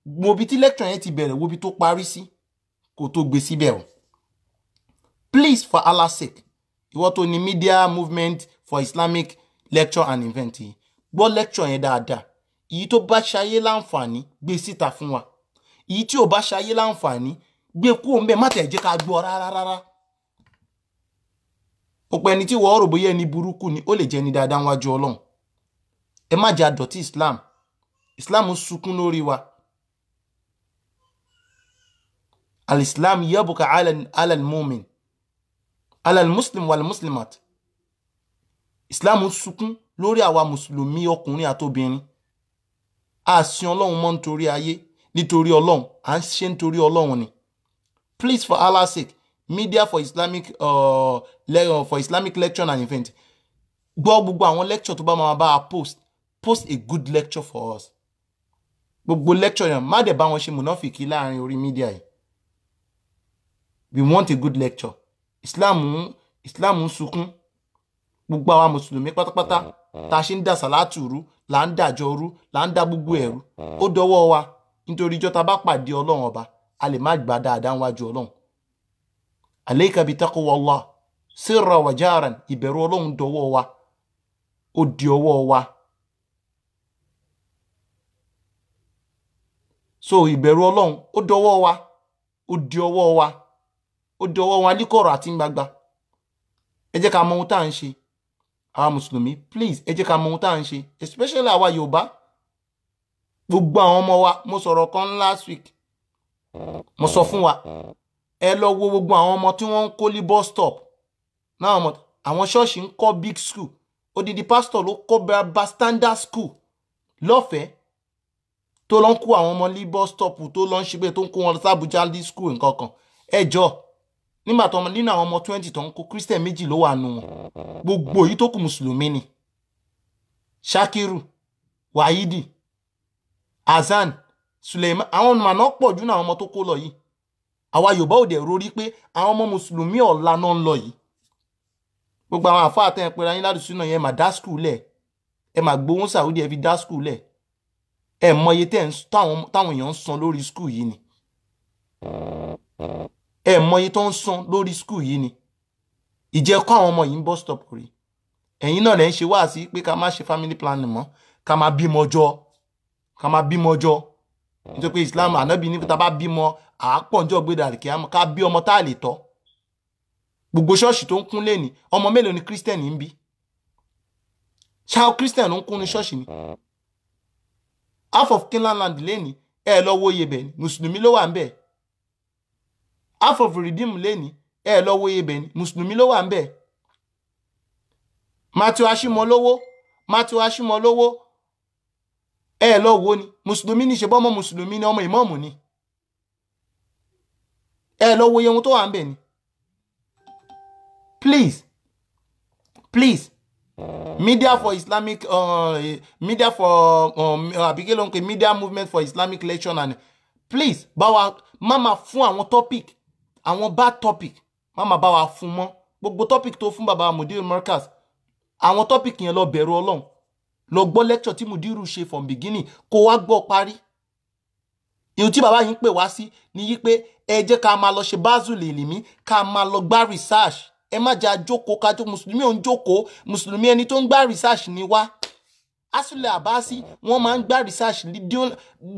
wo bí tí lecture yẹn ti bẹ̀rẹ̀, wo bí tó parí sí, kó tó gbé síbẹ̀ o. Please, for Allah's sake, ìwọ tó ní media movement for Islamic lecture and event yìí, gbọ́ lecture yẹn dáadáa. Èyí tó bá ṣayé láǹfààní gbé síta fún wa, èyí tí ò bá ṣayé láǹfààní gbé kúrò ńbẹ̀, má tẹ̀ jẹ́ ká gbọ́ rárá. Ọ̀pọ̀ ẹni tí wọ́n rò bóyá ẹni burúkú ni, ó lè jẹ́ ni dáadáa wájú Ọlọ́run. Ẹ má jẹ́ àdọ̀tí Islam. Islam sunkún lórí wa. Al-Islam yabqa ala al-mu'min, ala al-muslim wal-muslimat. Islam sunkún lórí àwa mùsùlùmí ọkùnrin àtobìnrin. A sin Ọlọ́run mọ́ nítorí ayé, nítorí Ọlọ́run, à ń ṣe nítorí Ọlọ́run ni. Please, for Allah's sake, media for Islamic lecture and event, gbogbo àwọn lecture tó bá máa bá post a good lecture for us. Gbogbo lecture yẹn má dẹ̀ bá wọn ṣe mùnáfìkí láàrin orí media yìí. We want a good lecture. Islam ń sunkún. Gbogbo àwa mùsùlùmí pátápátá tá ṣe ń dá sàlátù rú, là ń dájọ́ rú, là ń dá gbogbo ẹ̀rú. Ó dọwọ́ wa, nítorí ìjọ́ tá bá pàdé Ọlọ́run ọba, a lè má gbà dáadáa wájú Ọlọ́run. Alayka bi taqwallah sirra wa jaran, ìbẹ̀rù Ọlọ́run dọwọ́ wa, ó di ọwọ́ wa. So ìbẹ̀rù Ọlọ́run ó dọwọ́ wa, ó di ọwọ́ wa, ó di ọwọ́ wa líkọ̀rọ̀ àti gbangba. Ẹ jẹ́ ká mọ ohun tá à ń ṣe. Àwa mùsùlùmí, please, ẹ jẹ́ ká mọ ohun tá à ń ṣe, especially àwa Yorùbá. Gbogbo àwọn ọmọ wa, mo sọ̀rọ̀ kan last week, mo sọ fún wa, ẹ lọ wo gbogbo àwọn ọmọ tí wọ́n ń kó lí bus stop náà. Àwọn ṣọ́ọ̀ṣì ń kọ́ big school, odidi pastor ló kọ́ bá standard school lọ́fẹ̀ẹ́. tó lọ ń kó àwọn ọmọ ní bus stop tó lọ ń ṣe pé tó ń kó wọn lọ sí Abuja ní school nǹkan kan ẹjọ́ nígbà tó nínú àwọn ọmọ 20 tó ń kó Christian méjì ló wà nù wọn gbogbo èyí tó kù mùsùlùmí ni Shakiru Wahidi Hasan Suleiman àwọn ọmọ náà pọ̀ jù náà àwọn ọmọ tó kó lọ yìí àwa Yorùbá ò dẹ̀ rórí pé àwọn ọmọ mùsùlùmí ọ̀la náà ń lọ yìí gbogbo àwọn àfáà tẹ́ ẹ pera yín ládùúsù náà yẹn mà dá skul lẹ̀ ẹ mà gbowó Saudi ẹ fi dá skul lẹ̀ ẹ mọye táwọn èèyàn ń san lórí skul yìí ni ẹ mọye tó ń san lórí skul yìí ni ìjẹ́ kọ́ àwọn ọmọ yìí ń bọ́ stop rí ẹ̀yin náà lẹ́ ń ṣe wá sí pé ká má ṣe family planning mọ́ ká má bímọ jọ nítorí pé Islam ànábì ní tá bá bímọ àápọ̀ njọ́ gbé dàrí kí ká bí ọmọ tá a lè tọ́ gbogbo ṣọ́ọ̀ṣì tó ń kún lẹ́ni ọmọ mélòó ni Christian ń bí ṣáà Christian ń kún ní ṣọ́ọ̀ṣì ni half of Canaan land lẹ́ni ẹ lọ wo iye bẹ̀ ni mùsùlùmí ló wà ń bẹ̀ half of Redeem lẹ́ni ẹ lọ wo iye bẹ̀ ni mùsùlùmí ló wà ń bẹ̀ Matthew Ashimolowo ẹ lọ wo ni mùsùlùmí ní ṣe bọ́ ọmọ mùsùlùmí ni ọmọ ìmọ̀ọ̀mù ni ẹ lọ wo iye ohun tó wà ń bẹ̀ ni please media for Islamic media for media movement for Islamic election and please báwa máma fún àwọn topic àwọn bad topic máma báwa fún mọ́ gbogbo topic tó fún bàbá Mudiru Markaz àwọn topic yẹn lọ bẹ̀rù Ọlọ́run lọ gbọ́ lecture tí Mudiru ṣe from beginning kó wá gbọ́ parí ìhun tí bàbá yìí ń pè wá sí ni yí pé ẹ jẹ́ ká máa lọ ṣe bazul ilimi ká máa lọ gbá research ẹ má jà jókòó kájọ mùsùlùmí ò ń jókòó mùsùlùmí ẹni tó ń gbá research ni wá Asule Abasi wọ́n máa ń gbá research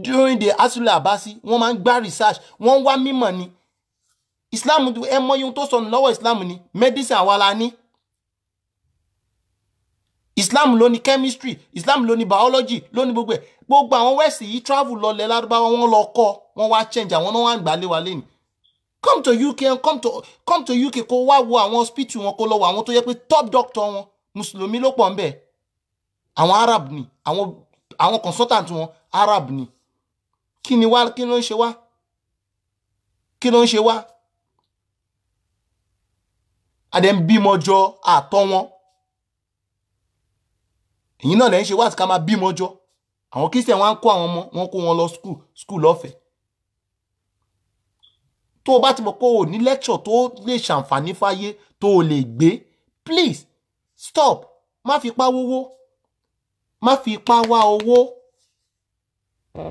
during the Asule Abasi wọ́n máa ń gbá research wọ́n wá mímọ̀ ni Islam ẹ mọ ohun tó sọnù lọ́wọ́ Islam ni medicine àwa la ní Islam ló ní chemistry Islam ló ní biology ló ní gbogbo ẹ̀ gbogbo àwọn west yìí travel lọ lẹ̀ Lárúbáwá wọ́n lọ kọ́ wọ́n wá change àwọn náà wá ń gbà lé wa lẹ́nu come to UK and come to UK kó wá wo àwọn hospital wọn kó lọ wo àwọn tó yẹ pé top doctor wọn mùsùlùmí ló pọ̀ ń bẹ̀ àwọn Arab ni àwọn consultant wọn Arab ni kí ló ń ṣe wá adẹ̀ ń bímọ jọ àtọ́ wọn èyí náà lẹ́yìn ṣe wá sí ká máa bímọ jọ àwọn Christian wọn kó àwọn ọmọ wọn kó wọn lọ school lọ́fẹ̀ẹ́ tó o bá ti mọ̀ pé o ní lecture tó lè ṣàǹfààní fáyé tó o lè gbé please stop má fi ipá wá owó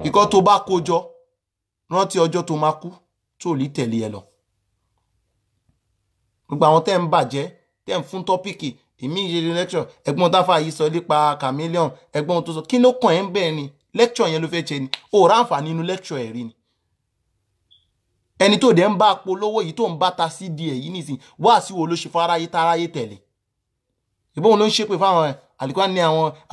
ìkọ́ tó bá kó jọ rántí ọjọ́ tó máa kú tó lè tẹ̀lé ẹ lọ gbogbo àwọn tẹ́ ń bàjẹ́ tẹ́ ń fún tọ́pìkì èmi ìṣe lecture ẹ̀gbọ́n táfà yìí sọ nípa chameleon ẹ̀gbọ́n tó sọ kí ló kàn ẹ́ ń bẹ́ẹ̀ ni lecture yẹn ló fẹ́ ṣe ni ó rà àǹfààní inú lecture ẹ̀ rí ni ẹni tó dẹ̀ ń bá polówó yìí tó ń bá ta CD ẹ̀ yìí nìsín wá sí wo ló ṣe fáráyé táráyé tẹ̀lé ìbọn ló ń ṣépè fáwọn àlùkò ní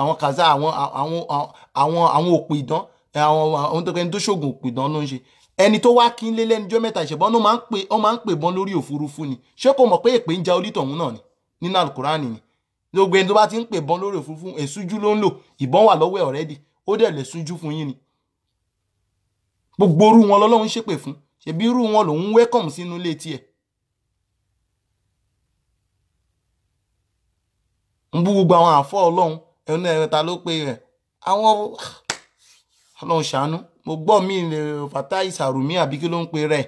àwọn kàzá àwọn òpè ìdán àwọn tó kẹ́ni tó ṣògùn òpè ìdán ló ń ṣe ẹni tó wá kí ń lé lẹ́nujọ́ mẹ́ta ìṣẹ̀bọ́n ló máa ń pè bọ́n lórí òfurufú ni ṣé kò mọ̀ pé èpè ń ja onítọ̀hún náà ni nínú alukurani ni gbogbo ẹni tó bá ti ń pè bọ́n lórí òfurufú èsújú ló ń lò ìbọn wà lọ́wọ́ ẹ̀ already ó dẹ̀ lè sújú fún yín ni gbogbo orú wọn lọ́lọ́run ṣépè fún ṣebí irú wọn lòun welcome sínú ilé tiẹ̀ ń bú gbogbo àwọn àfọ́ Ọlọ́run ẹnu ẹ̀rẹta ló pe rẹ̀ àwọn Ọlọ́run ṣàánú mo gbọ́ mí lè Fatai Sarumi àbí kí ló ń pe rẹ̀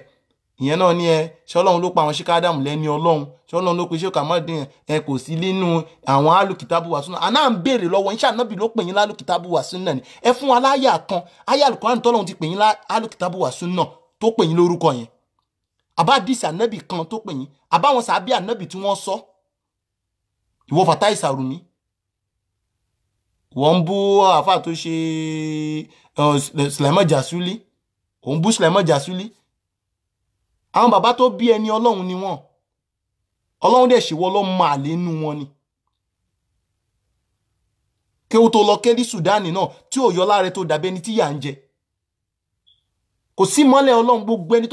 ìyẹn náà ní ṣé Ọlọ́run ló pa àwọn ṣíkádàmù lẹ́ni Ọlọ́run ṣé Ọlọ́run ló pe ṣé kàmọ́dín kò sí nínú àwọn alùkìtàbù wà súnà àná ń béèrè lọ́wọ́ iṣẹ́ ànábì ló pè yín lálùkìtàbù wà súnà ni ẹ fún wa láyà kan ayé Al-Qur'an tọ́lọ́run ti pè yín lálùkìtàbù wà súnà tó pè yín lórúkọ yẹn àbá dísì ànábì kan tó pè yín àbáwọn sàbí ànábì tí wọ́n sọ ìwọ Fatai Sarumi wọ́n ń bú àfà tó ṣe Sulaiman Jasuli òun bú Sulaiman Jasuli àwọn bàbá tó bí ẹni Ọlọ́run ni wọ́n Ọlọ́run dẹ̀ ṣèwọ́ lọ́ máa lé nú wọn ni kí ó tó lọ kérí Sudani náà tí ò yọ láre tó dàbí ẹni tí yà ń jẹ kò sí mọ́lẹ̀ Ọlọ́run gbogbo ẹni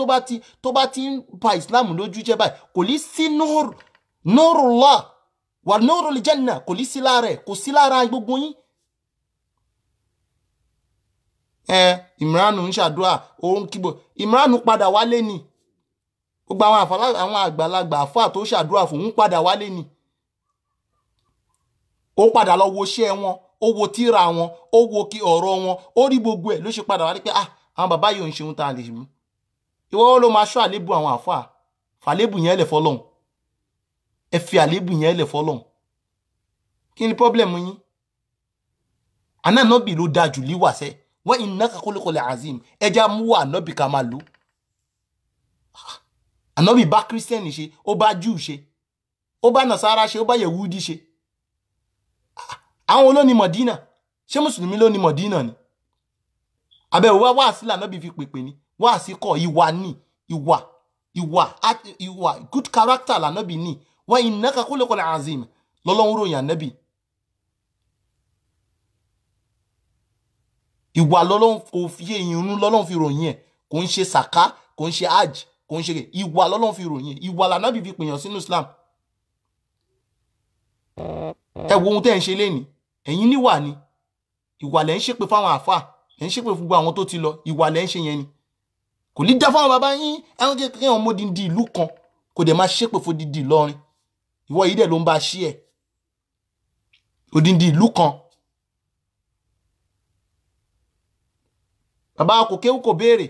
tó bá ti ń pa Islam lójú jẹ́ báyìí kò ní sí nurullah wà nurul janna kò ní sí lára ẹ̀ kò sí lára gbogbo yín Imran ń ṣàdúrà òun kíbo Imran padà wálé ni gbogbo àwọn àgbàlagbà àfáà tó ṣàdúrà fún un padà wálé ni ó padà lọ wo iṣẹ́ wọn ó wo tírà wọn ó wo kí ọ̀rọ̀ wọn ó rí gbogbo ẹ̀ ló ṣe padà wálé pé àwọn bàbá yìí ò ń ṣe ohun tá a lè mú ìwọ ló máa ṣọ́ àlébù àwọn àfáà fàlébù yẹn lẹ̀ fọ́lọ́hun ẹ fi àlébù yẹn lẹ̀ fọ́lọ́hun kí ni pọ́blẹ̀mù yín ànábì ló dáa jù líwàsẹ́ wọ́n innaka khuluqul azim ẹja mú ànábì ká máa lò ànábì bá kírísítẹ́nì ṣe ó bá júù ṣe ó bá nàṣàrà ṣe ó bá yẹ̀wúdí ṣe àwọn olóní mọ̀dínà ṣé mùsùlùmí ló ní mọ̀dínà ni àbẹ̀wò wá sí lànábì fi pèpè ni wá sí kọ ìwà ní ìwà good character lànábì ní wa innaka khuluqul azim lọ́lọ́run ròyìn ànábì ìwà lọ́lọ́run kò fi ìrun lọ́lọ́run fi ròyìn ẹ̀ kò ń ṣe sàká kò ń ṣe hajj kò ń ṣe ìwà lọ́lọ́run fi ròyìn ẹ̀ ìwà lànábì fi pèyàn sínú Islam ẹ wo ohun tẹ́ ń ṣe lénìí ẹ̀yin níwà ni ìwà lẹ́ ń ṣépè fáwọn àfáà lẹ́ ń ṣépè fún gbogbo àwọn tó ti lọ ìwà lẹ́ ń ṣe yẹn ni kò ní dá fáwọn bàbá yín ẹran kékeré ọmọ odindi ìlú kan kò dẹ̀ máa ṣépè fún odindi Ìlọrin ìwọ yìí dẹ̀ ló ń bá ṣí ẹ̀ odindi ìlú kan bàbá kò kéwú kò béèrè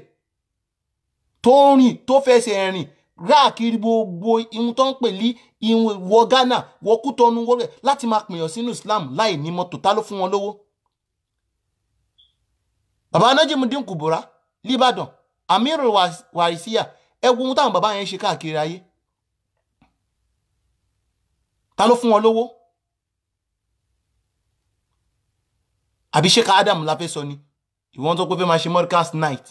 tó rìn tó fẹsẹ̀ rìn ráàkiri gbogbo ihun tó ń pè ní ihun wọ Ghana wọ Kútọnù wọlé láti máa pèèyàn sínú Islam láì ní mọ́tò tá ló fún wọn lówó bàbá Najimuddin Kubura l'Íbàdàn Amirul Warisiya ẹ wo ohun táwọn bàbá yẹn ṣe káàkiri ayé ta ló fún wọn lówó àbí Sheikh Adam la fẹ́ sọ ni ìwọ́n tó pé fẹ́ máa ṣe Morcas night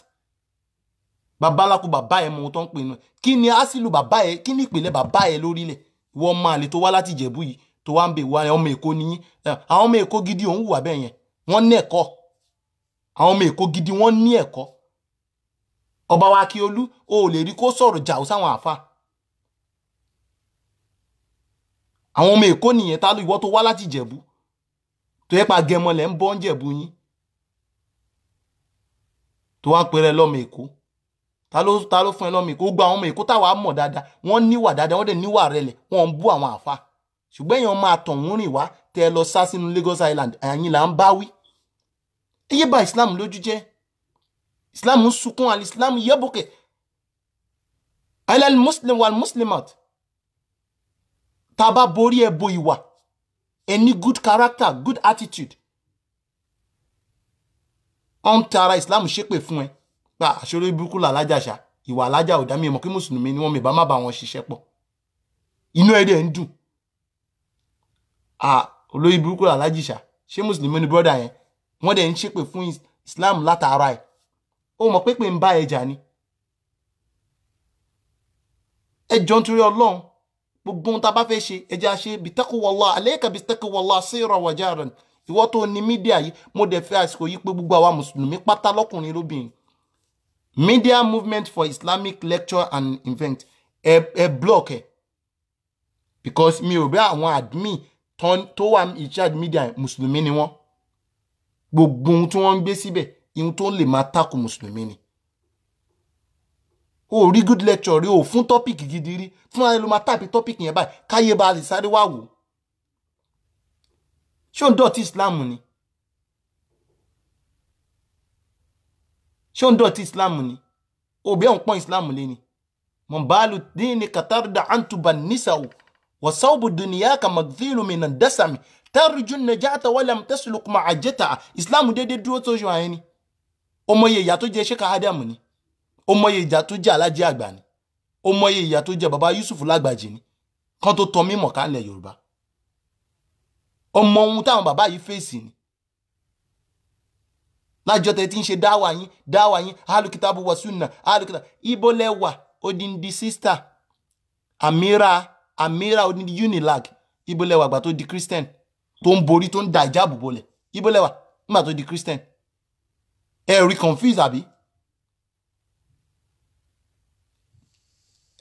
babaláku bàbá ẹ̀ mọ ohun tó ń pè náà kí ni asilu bàbá ẹ̀ kí ni ìpìlẹ̀ bàbá ẹ̀ lórílẹ̀ wọ́n máa lè tó wá láti Ìjẹ̀bú yìí tó wá ń bè wá ọmọ Èkó nìyí àwọn ọmọ Èkó gidi òun wà bẹ́ẹ̀ yẹn wọ́n ní ẹ̀kọ́ àwọn ọmọ Èkó gidi wọ́n ní ẹ̀kọ́ ọba wa Akíolú o ò lè rí kó sọ̀rọ̀ jà ó sáwọn àfa àwọn ọmọ Èkó nìyẹn tá ló ìwọ tó wá láti Ìjẹ̀bú tó yẹ pa Gẹmọ lẹ̀ ń bọ́ ń Jẹ̀bú yín tó wá ń pèrè lọ́mọ Èkó ta ló fún ẹ lọ́mọ Èkó gbogbo àwọn ọmọ Èkó táwa mọ̀ dáadáa wọ́n níwà dáadáa wọ́n dẹ̀ níwà rẹ̀lẹ̀ wọ́n ń bú àwọn àfa ṣùgbọ́n èèyàn máa tàn wọ́n rìn wá tẹ́ ẹ lọ sá sínú Lagos Island ẹ̀yin là ń bá wí eye bà Islam lójú jẹ́ Islam ń sunkún àlè Islam yẹ́bùkẹ́ alal muslim wal muslimat tá a bá borí ẹ bo ìwà ẹ ní good character good attitude ọ̀n tara Islam ṣépè fún ẹ gba àṣírí burúkú làlájàṣà ìwà alájà ò dá mi mọ̀ kí mùsùlùmí ni wọ́n mi bá má bá wọn ṣiṣẹ́ pọ̀ inú ẹ̀ dẹ̀ ń dùn olórí burúkú làlájìṣà ṣé mùsùlùmí ni brọ́dà yẹn wọ́n dẹ̀ ń ṣépè fún Islam látara ẹ̀ ó mọ̀ pé ń bá ẹjà ni ẹ jọ nítorí Ọlọ́run gbogbo ohun tá a bá fẹ́ ṣe ẹja ṣe bitaqwallah alayka bitaqwallah sirran wa jahran ìwọ tó ní mídíà yìí mo dẹ̀ fẹ́ àsìkò yìí pé gbogbo àwa mùsùlùmí pátá lọ́kùnrin lóbìnrin media movement for Islamic lecture and event block ẹ because mi ò bẹ àwọn admin tó wà in charge media mùsùlùmí ni wọ́n gbogbo ohun tí wọ́n ń gbé síbẹ̀ ihun tó lè máa takò mùsùlùmí ni o rí good lecture rí o fún topic gidi rí fún ayé ló máa tàbí topic yẹn báyìí káyé bá lè sáré wá wò ṣé ó ń dọ̀tí Islam ni ṣé ó ń dọ̀tí Islam ni òbí ọ̀n pọ́n Islam lé ni mọ̀bálù dín ní katarda antuba nisau wasaubu duniyaka magdhilu minan dasami tarju najata walam tasluk ma'ajata Islam dédé dúró tó ṣe àyẹn ni ọmọye ìyà tó jẹ Sheikh Adam ni ọmọye ìjà tó jẹ Aláàjì Àgbà ni ọmọye ìyà tó jẹ bàbá Yusuf Lágbàjì ni kan tó tàn mímọ̀ ká lẹ̀ Yorùbá ọmọ ohun táwọn bàbá yìí fèsì ni lájọ tẹ tí ń ṣe dáwà yín alukitabu wa sunna alukitabu ibo lẹwà odindi sister Amira odindi Unilag ibo lẹwà àgbà tó di Christian tó ń borí tó ń da ìjáàbù bolẹ̀ ibo lẹwà nígbà tó di Christian ẹ rí confuse àbí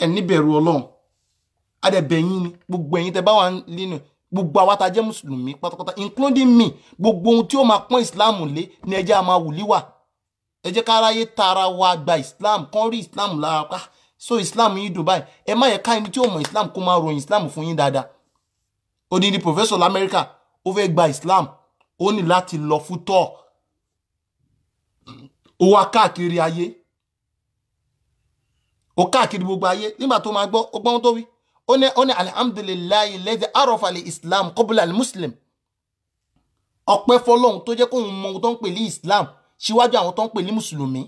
ẹ níbẹ̀rù Ọlọ́run adẹ̀bẹ̀yìn ni gbogbo ẹ̀yin tẹ bá wà nínú gbogbo àwa tá jẹ́ mùsùlùmí pátápátá including me gbogbo ohun tí ó máa pọ́n Islam lé ní ẹjẹ́ a máa wù líwà ẹ jẹ́ ká ráyé tara wa gba Islam kán rí Islam lára pa so Islam yìí Dubai ẹ má yẹ ká ẹni tí ó mọ̀ Islam kó máa ròyìn Islam fún yín dáadáa odidi professor lamẹ́ríkà ó fẹ́ gba Islam ó ní láti lọ fún tọ́ ó wá káàkiri ayé ó káàkiri gbogbo ayé nígbà tó máa gbọ́ ó gbọ́n tó wí ó ní alhamdulillahi alladhi arafa al-islam qabla al-muslim ọpẹ́ fọ́lọ́run tó jẹ́ kóhun mọ ohun tó ń pè ní Islam síwájú àwọn tó ń pè ní mùsùlùmí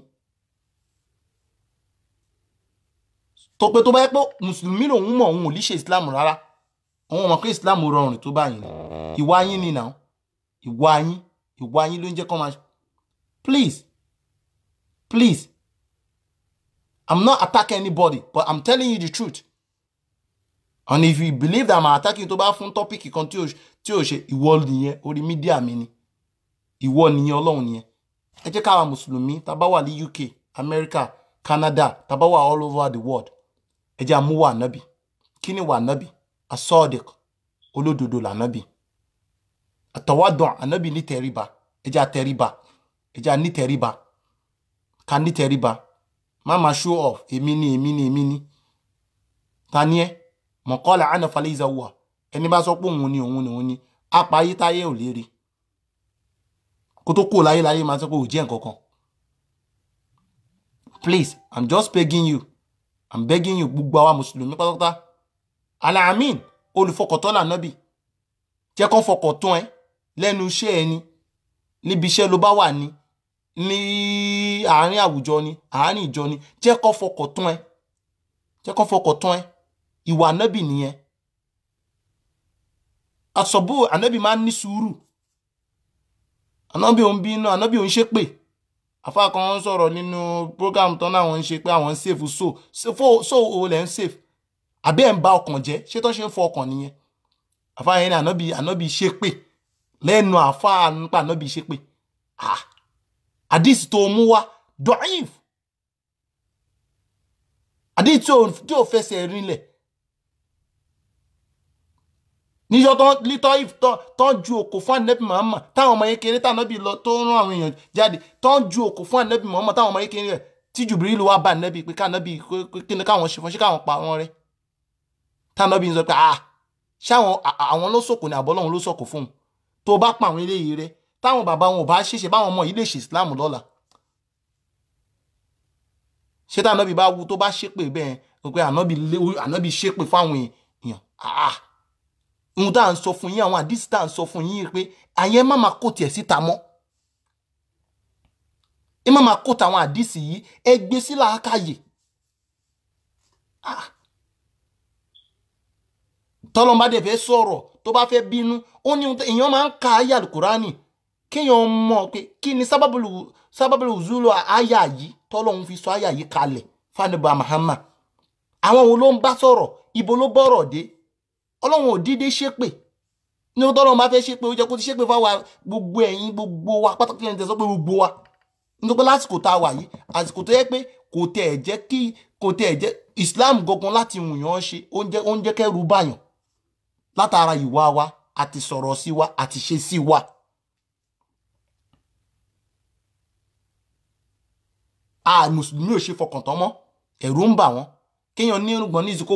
tó pé tó bá yẹ pé mùsùlùmí lòun mọ̀ òun ò lè ṣe Islam rárá àwọn mọ̀ pé Islam rọrùn tó báyìí ni ìwà yín ni náà ìwà yín ló ń jẹ́ kó máa please I'm not attacking anybody but I'm telling you the truth and if you believe that I'm attacking tó bá fún topic kan tí ó ṣe ìwọ nìyẹn orí mídíà mi ni ìwọ nìyẹn Ọlọ́run nìyẹn ẹ jẹ́ káwa mùsùlùmí tá bá wà ní UK America Canada tá bá wà all over the world ẹ jẹ́ àmú wà nábì kí ni wà nábì asọ́ọ̀dẹ̀k olódodo là nábì àtọwádùn ànábì ní tẹríba ẹ jẹ́ àtẹríba ẹ jẹ́ àní tẹríba ká ní tẹríba má máa show off èmi ni ta ni ẹ mọ̀kọ́lá àná falẹ̀ ìzàwọ̀ ẹni bá sọ pé òun ni apáyé táyé ò lérí kó tó kó láyé máa sọ pé ò jẹ́ nǹkan kan please I'm just begging you gbogbo àwa mùsùlùmí pátápátá alamin olùfọkàntán lànàbì jẹ́ kán fọkàntán ẹ lẹ́nu iṣẹ́ ẹni níbi iṣẹ́ ló bá wà ní àárín àwùjọ ni àárín ìjọ ni jẹ́ kán fọkàntán ẹ ìwà ànábì nìyẹn àsọ̀bù ànábì máa ń ní sùúrù ànábì òun bínú ànábì òun ṣépè àfáà kan sọ̀rọ̀ nínú program tán náà wọ́n ń ṣe pé àwọn ń sèfù so owó lẹ́ ń sèfù àbí ẹ̀ ń bá ọkàn jẹ́ ṣé tó ṣe ń fọ ọkàn nìyẹn àfáà yẹn ní ànábì ṣépè lẹ́nu àfáà nípa ànábì ṣépè àdìsí tó mú wá dọ̀íf àdìsí tí ò fẹsẹ̀ rinlẹ̀ níjọ́ tán ju òkò fún ànábì Muhammad táwọn ọmọ kékeré tànábì lọ tó ń rán àwọn èèyàn jáde tán ju òkò fún ànábì Muhammad táwọn ọmọ kékeré rẹ̀ tí Jùbìrìlù wá bá ànábì pé kánábì kí ni káwọn ṣe fún ṣé káwọn pa wọn rẹ́ tànábì ń sọ pé ṣáwọn àwọn ló sọ̀kò ní àbọ́lọ́hun ló sọ̀kò fún un tó bá pa àwọn eléyìí rẹ́ táwọn bàbá wọn ò bá ṣèṣe báwọn ọmọ yìí lè ṣe Islam lọ́la ṣé tànábì bá wu tó bá ṣépè bẹ́ẹ̀ pé ànábì ṣépè fáwọn èèyàn ohun tá à ń sọ fún yín àwọn àdìsí tá à ń sọ fún yín pé àyẹn má máa kó tiẹ̀ síta mọ́ ẹ má máa kó tàwọn àdìsí yìí ẹ gbé sí làákàyè tọ́lọ́n bá dẹ̀ fẹ́ sọ̀rọ̀ tó bá fẹ́ bínú ó ní èèyàn máa ń ka ayé alukurani kéèyàn mọ̀ pé kí ni sábàbùlù zulu àyà yìí tọ́lọ́n fi sọ àyà yìí kalẹ̀ fánibà Muhammad àwọn wo ló ń bá sọ̀rọ̀ ibo ló bọ̀rọ̀ dé Ọlọ́run ò dídé ṣépè ní ó tọ́lọ́run bá fẹ́ ṣépè ó jẹ́ kó ti ṣépè fáwa gbogbo ẹ̀yin gbogbo wa pátákì ẹni tẹ̀sọ́ pé gbogbo wa nítorí pé lásìkò tá a wà yìí àsìkò tó yẹ pé kò tẹ̀ jẹ́ Islam gangan láti wùyàn ṣe ó ń jẹ́ kẹ́rù báyàn látara ìwà wa àti sọ̀rọ̀ sí wa àti ṣe sí wa. Mùsùlùmí ò ṣe fọkàn tán mọ́ ẹ̀rù ń bà wọ́n kéèyàn ní irùngbọ̀n ní ìsìn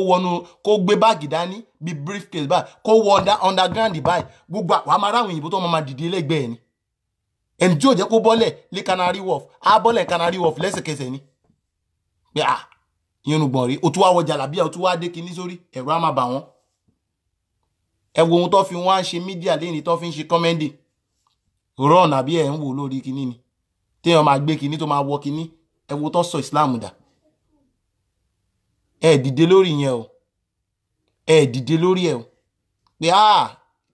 kó gbé báàgì dání bíi briefcase báyìí kó wọ underground báyìí gbogbo àwọn amára àwọn òyìnbó tó máa dìde lẹ́gbẹ̀ẹ́ ni ẹni tí ò jẹ́ kó bọ́lẹ̀ lé Canary Wharf á bọ́lẹ̀ Canary Wharf lẹ́sẹ̀kẹsẹ̀ ni pé irùngbọ̀n rí o tún wá wọ jàlábíà o tún wá dé kinní sórí ẹ̀rù á máa bà wọ́n ẹ wo ohun tó fi wọ́n á ṣe mídíà lẹ́ni tó fi ń ṣe kọ́mẹ́ndì rọ́ọ̀nù àbí ẹ̀ ń wò lórí kinní ni téèyàn máa gbé kinní tó máa wọ kinní ẹ wo tó sọ Islam dà ẹ dìde lórí yẹn o ẹ dìde lórí ẹ o pé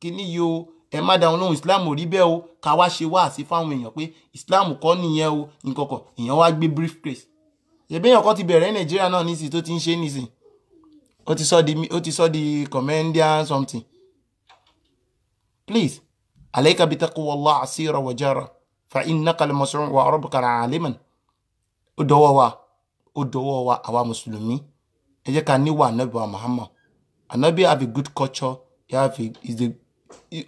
kíní yìí o ẹ má dáhùn lóhùn Islam ò rí bẹ́ẹ̀ o ká wá ṣe wá sí fáwọn èèyàn pé Islam kọ́ nìyẹn o nǹkankan èèyàn wá gbé briefcase ṣèbí èèyàn kan ti bẹ̀rẹ̀ Nàìjíríà náà nísìnyí tó ti ń ṣe nísìnyí ó ti sọ di comedian something please alayka bitaqwallahi asira wa jara fa innaka al-mas'ul wa rabbuka aliman ó dọwọ́ wa àwa mùsùlùmí ẹ jẹ́ ká níwà ànábì wa Muhammad ànábì have a good culture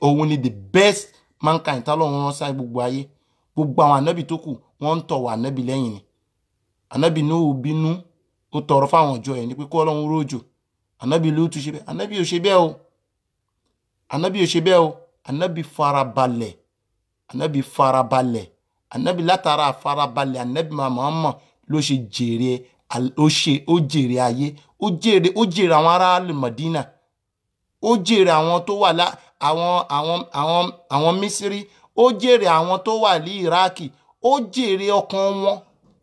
òun ni the best mankind tálọ́run rán sáà gbogbo ayé gbogbo àwọn ànábì tó kù wọ́n ń tọ̀ wá ànábì lẹ́yìn ni ànábì Nuhu bínú ó tọrọ fáwọn ọjọ́ ẹ̀ ní pé kó Ọlọ́run rójò ànábì Lútù ṣe bẹ́ẹ̀ ànábì ò ṣe bẹ́ẹ̀ o ànábì ò ṣe bẹ́ẹ̀ o ànábì farabalẹ̀ ànábì látara farabalẹ̀ ànábì Muhammad ló ṣe jèrè ó jèrè ayé ó jèrè àwọn ará Mádínà ó jèrè àwọn tó wà àwọn Mísírì ó jèrè àwọn tó wà ní Iraki ó jèrè ọkàn wọn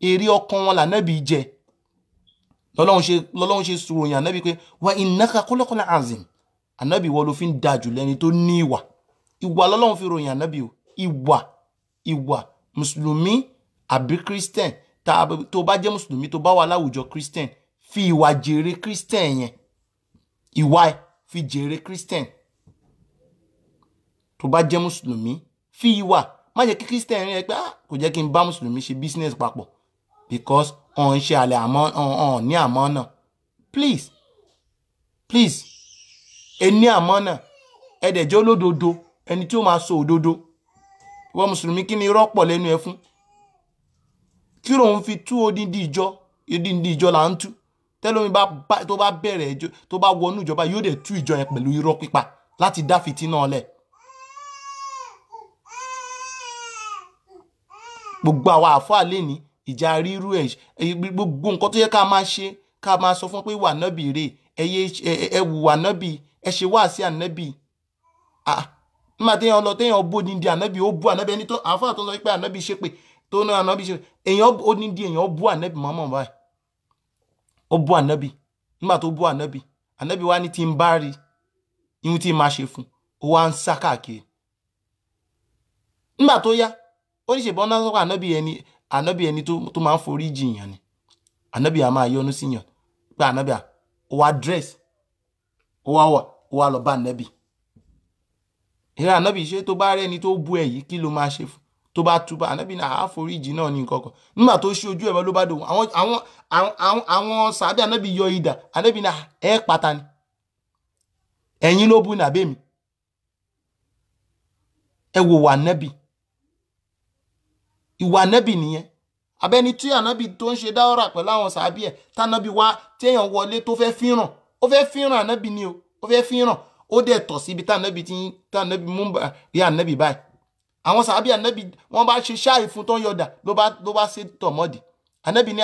èrè ọkàn wọn lànàbì jẹ lọ́lọ́run ṣe sùròyìn ànábì pé wa innaka khuluqun azim ànábì wọ́n ló fi ń dájú lẹ́ni tó ní ìwà lọ́lọ́run fi ròyìn ànábì o ìwà mùsùlùmí àbí christian tó bá jẹ́ mùsùlùmí tó bá wà láwùjọ christian fi ìwà jèrè christian yẹn ìwà fi jèrè christian tó bá jẹ́ mùsùlùmí fi ìwà má jẹ́ kí christian rí ẹ pé kò jẹ́ kí n bá mùsùlùmí ṣe business papọ̀ because ọ̀n ṣe àlẹ́ ọ̀n ní àmọ́ náà please ẹ ní àmọ́ náà ẹ dẹ̀ jẹ́ olódodo ẹni tí ó máa sọ òdodo ìwọ mùsùlùmí kí ni irọ́ pọ̀ lẹ́nu ẹ fún kí lòun fi tú odindi ìjọ là ń tú tẹ́lómi tó bá bẹ̀rẹ̀ ẹjọ́ tó bá wọnú ìjọba yóò dẹ̀ tú ìjọ yẹn pẹ̀lú irọ́ pípa láti dá fìtínà lẹ̀ gbogbo àwa àfáà lè ní ìjà rírú ẹ̀ gbogbo nǹkan tó yẹ ká máa ṣe ká máa sọ fún pé wà nábì rè ẹ wù wà nábì ẹ ṣe wá sí ànábì nígbà téèyàn bó ní di ànábì ó bú ànábì ẹni tó àfáà tó sọ pé ànábì ṣépè tó ní ànábì ṣe èèyàn ó ní di èèyàn ó bú ànábì mọ́mọ́ báyìí ó bú ànábì nígbà tó bú ànábì wá ní tí ń bá rí ihun tí máa ṣe fún ó wá ń sá káàkiri nígbà tó yá ó ní ṣèbọn náà sọ́kọ̀ ànábì ẹni tó máa ń forí jìyàn ni ànábì a máa yọ́nú síyàn pé ànábì ó wá dress ó wá lọ bá ànábì ìrẹ́ ànábì ṣé tó bá rẹ́ni tó bú ẹ̀ yìí kí ló máa ṣe fún tó bá túbà ànábì náà àforíjì náà ní nǹkan kan nígbà tó ṣí ojú ẹ̀rọ ló bá dòun àwọn sàbẹ̀ ànábì yọ idà ànábì náà ẹ̀ pátá ni ẹ̀yin ló bú nàbẹ́ mi ẹ wò wà ànábì ìwà ànábì nìyẹn abẹ́ni tí ànábì tó ń ṣe dáwọ́rà pẹ̀lú àwọn sàbẹ̀ ẹ̀ tánábì wá téèyàn wọlé tó fẹ́ fíràn ó fẹ́ fíràn ànábì ni ó fẹ́ fíràn ó dẹ̀ tọ̀ síbi tánábì mú rí ànábì báyìí àwọn sàbí ànábì wọ́n bá ṣe ṣáì fún tó ń yọ̀dà ló bá ṣe tọ̀ mọ́dì ànábì ní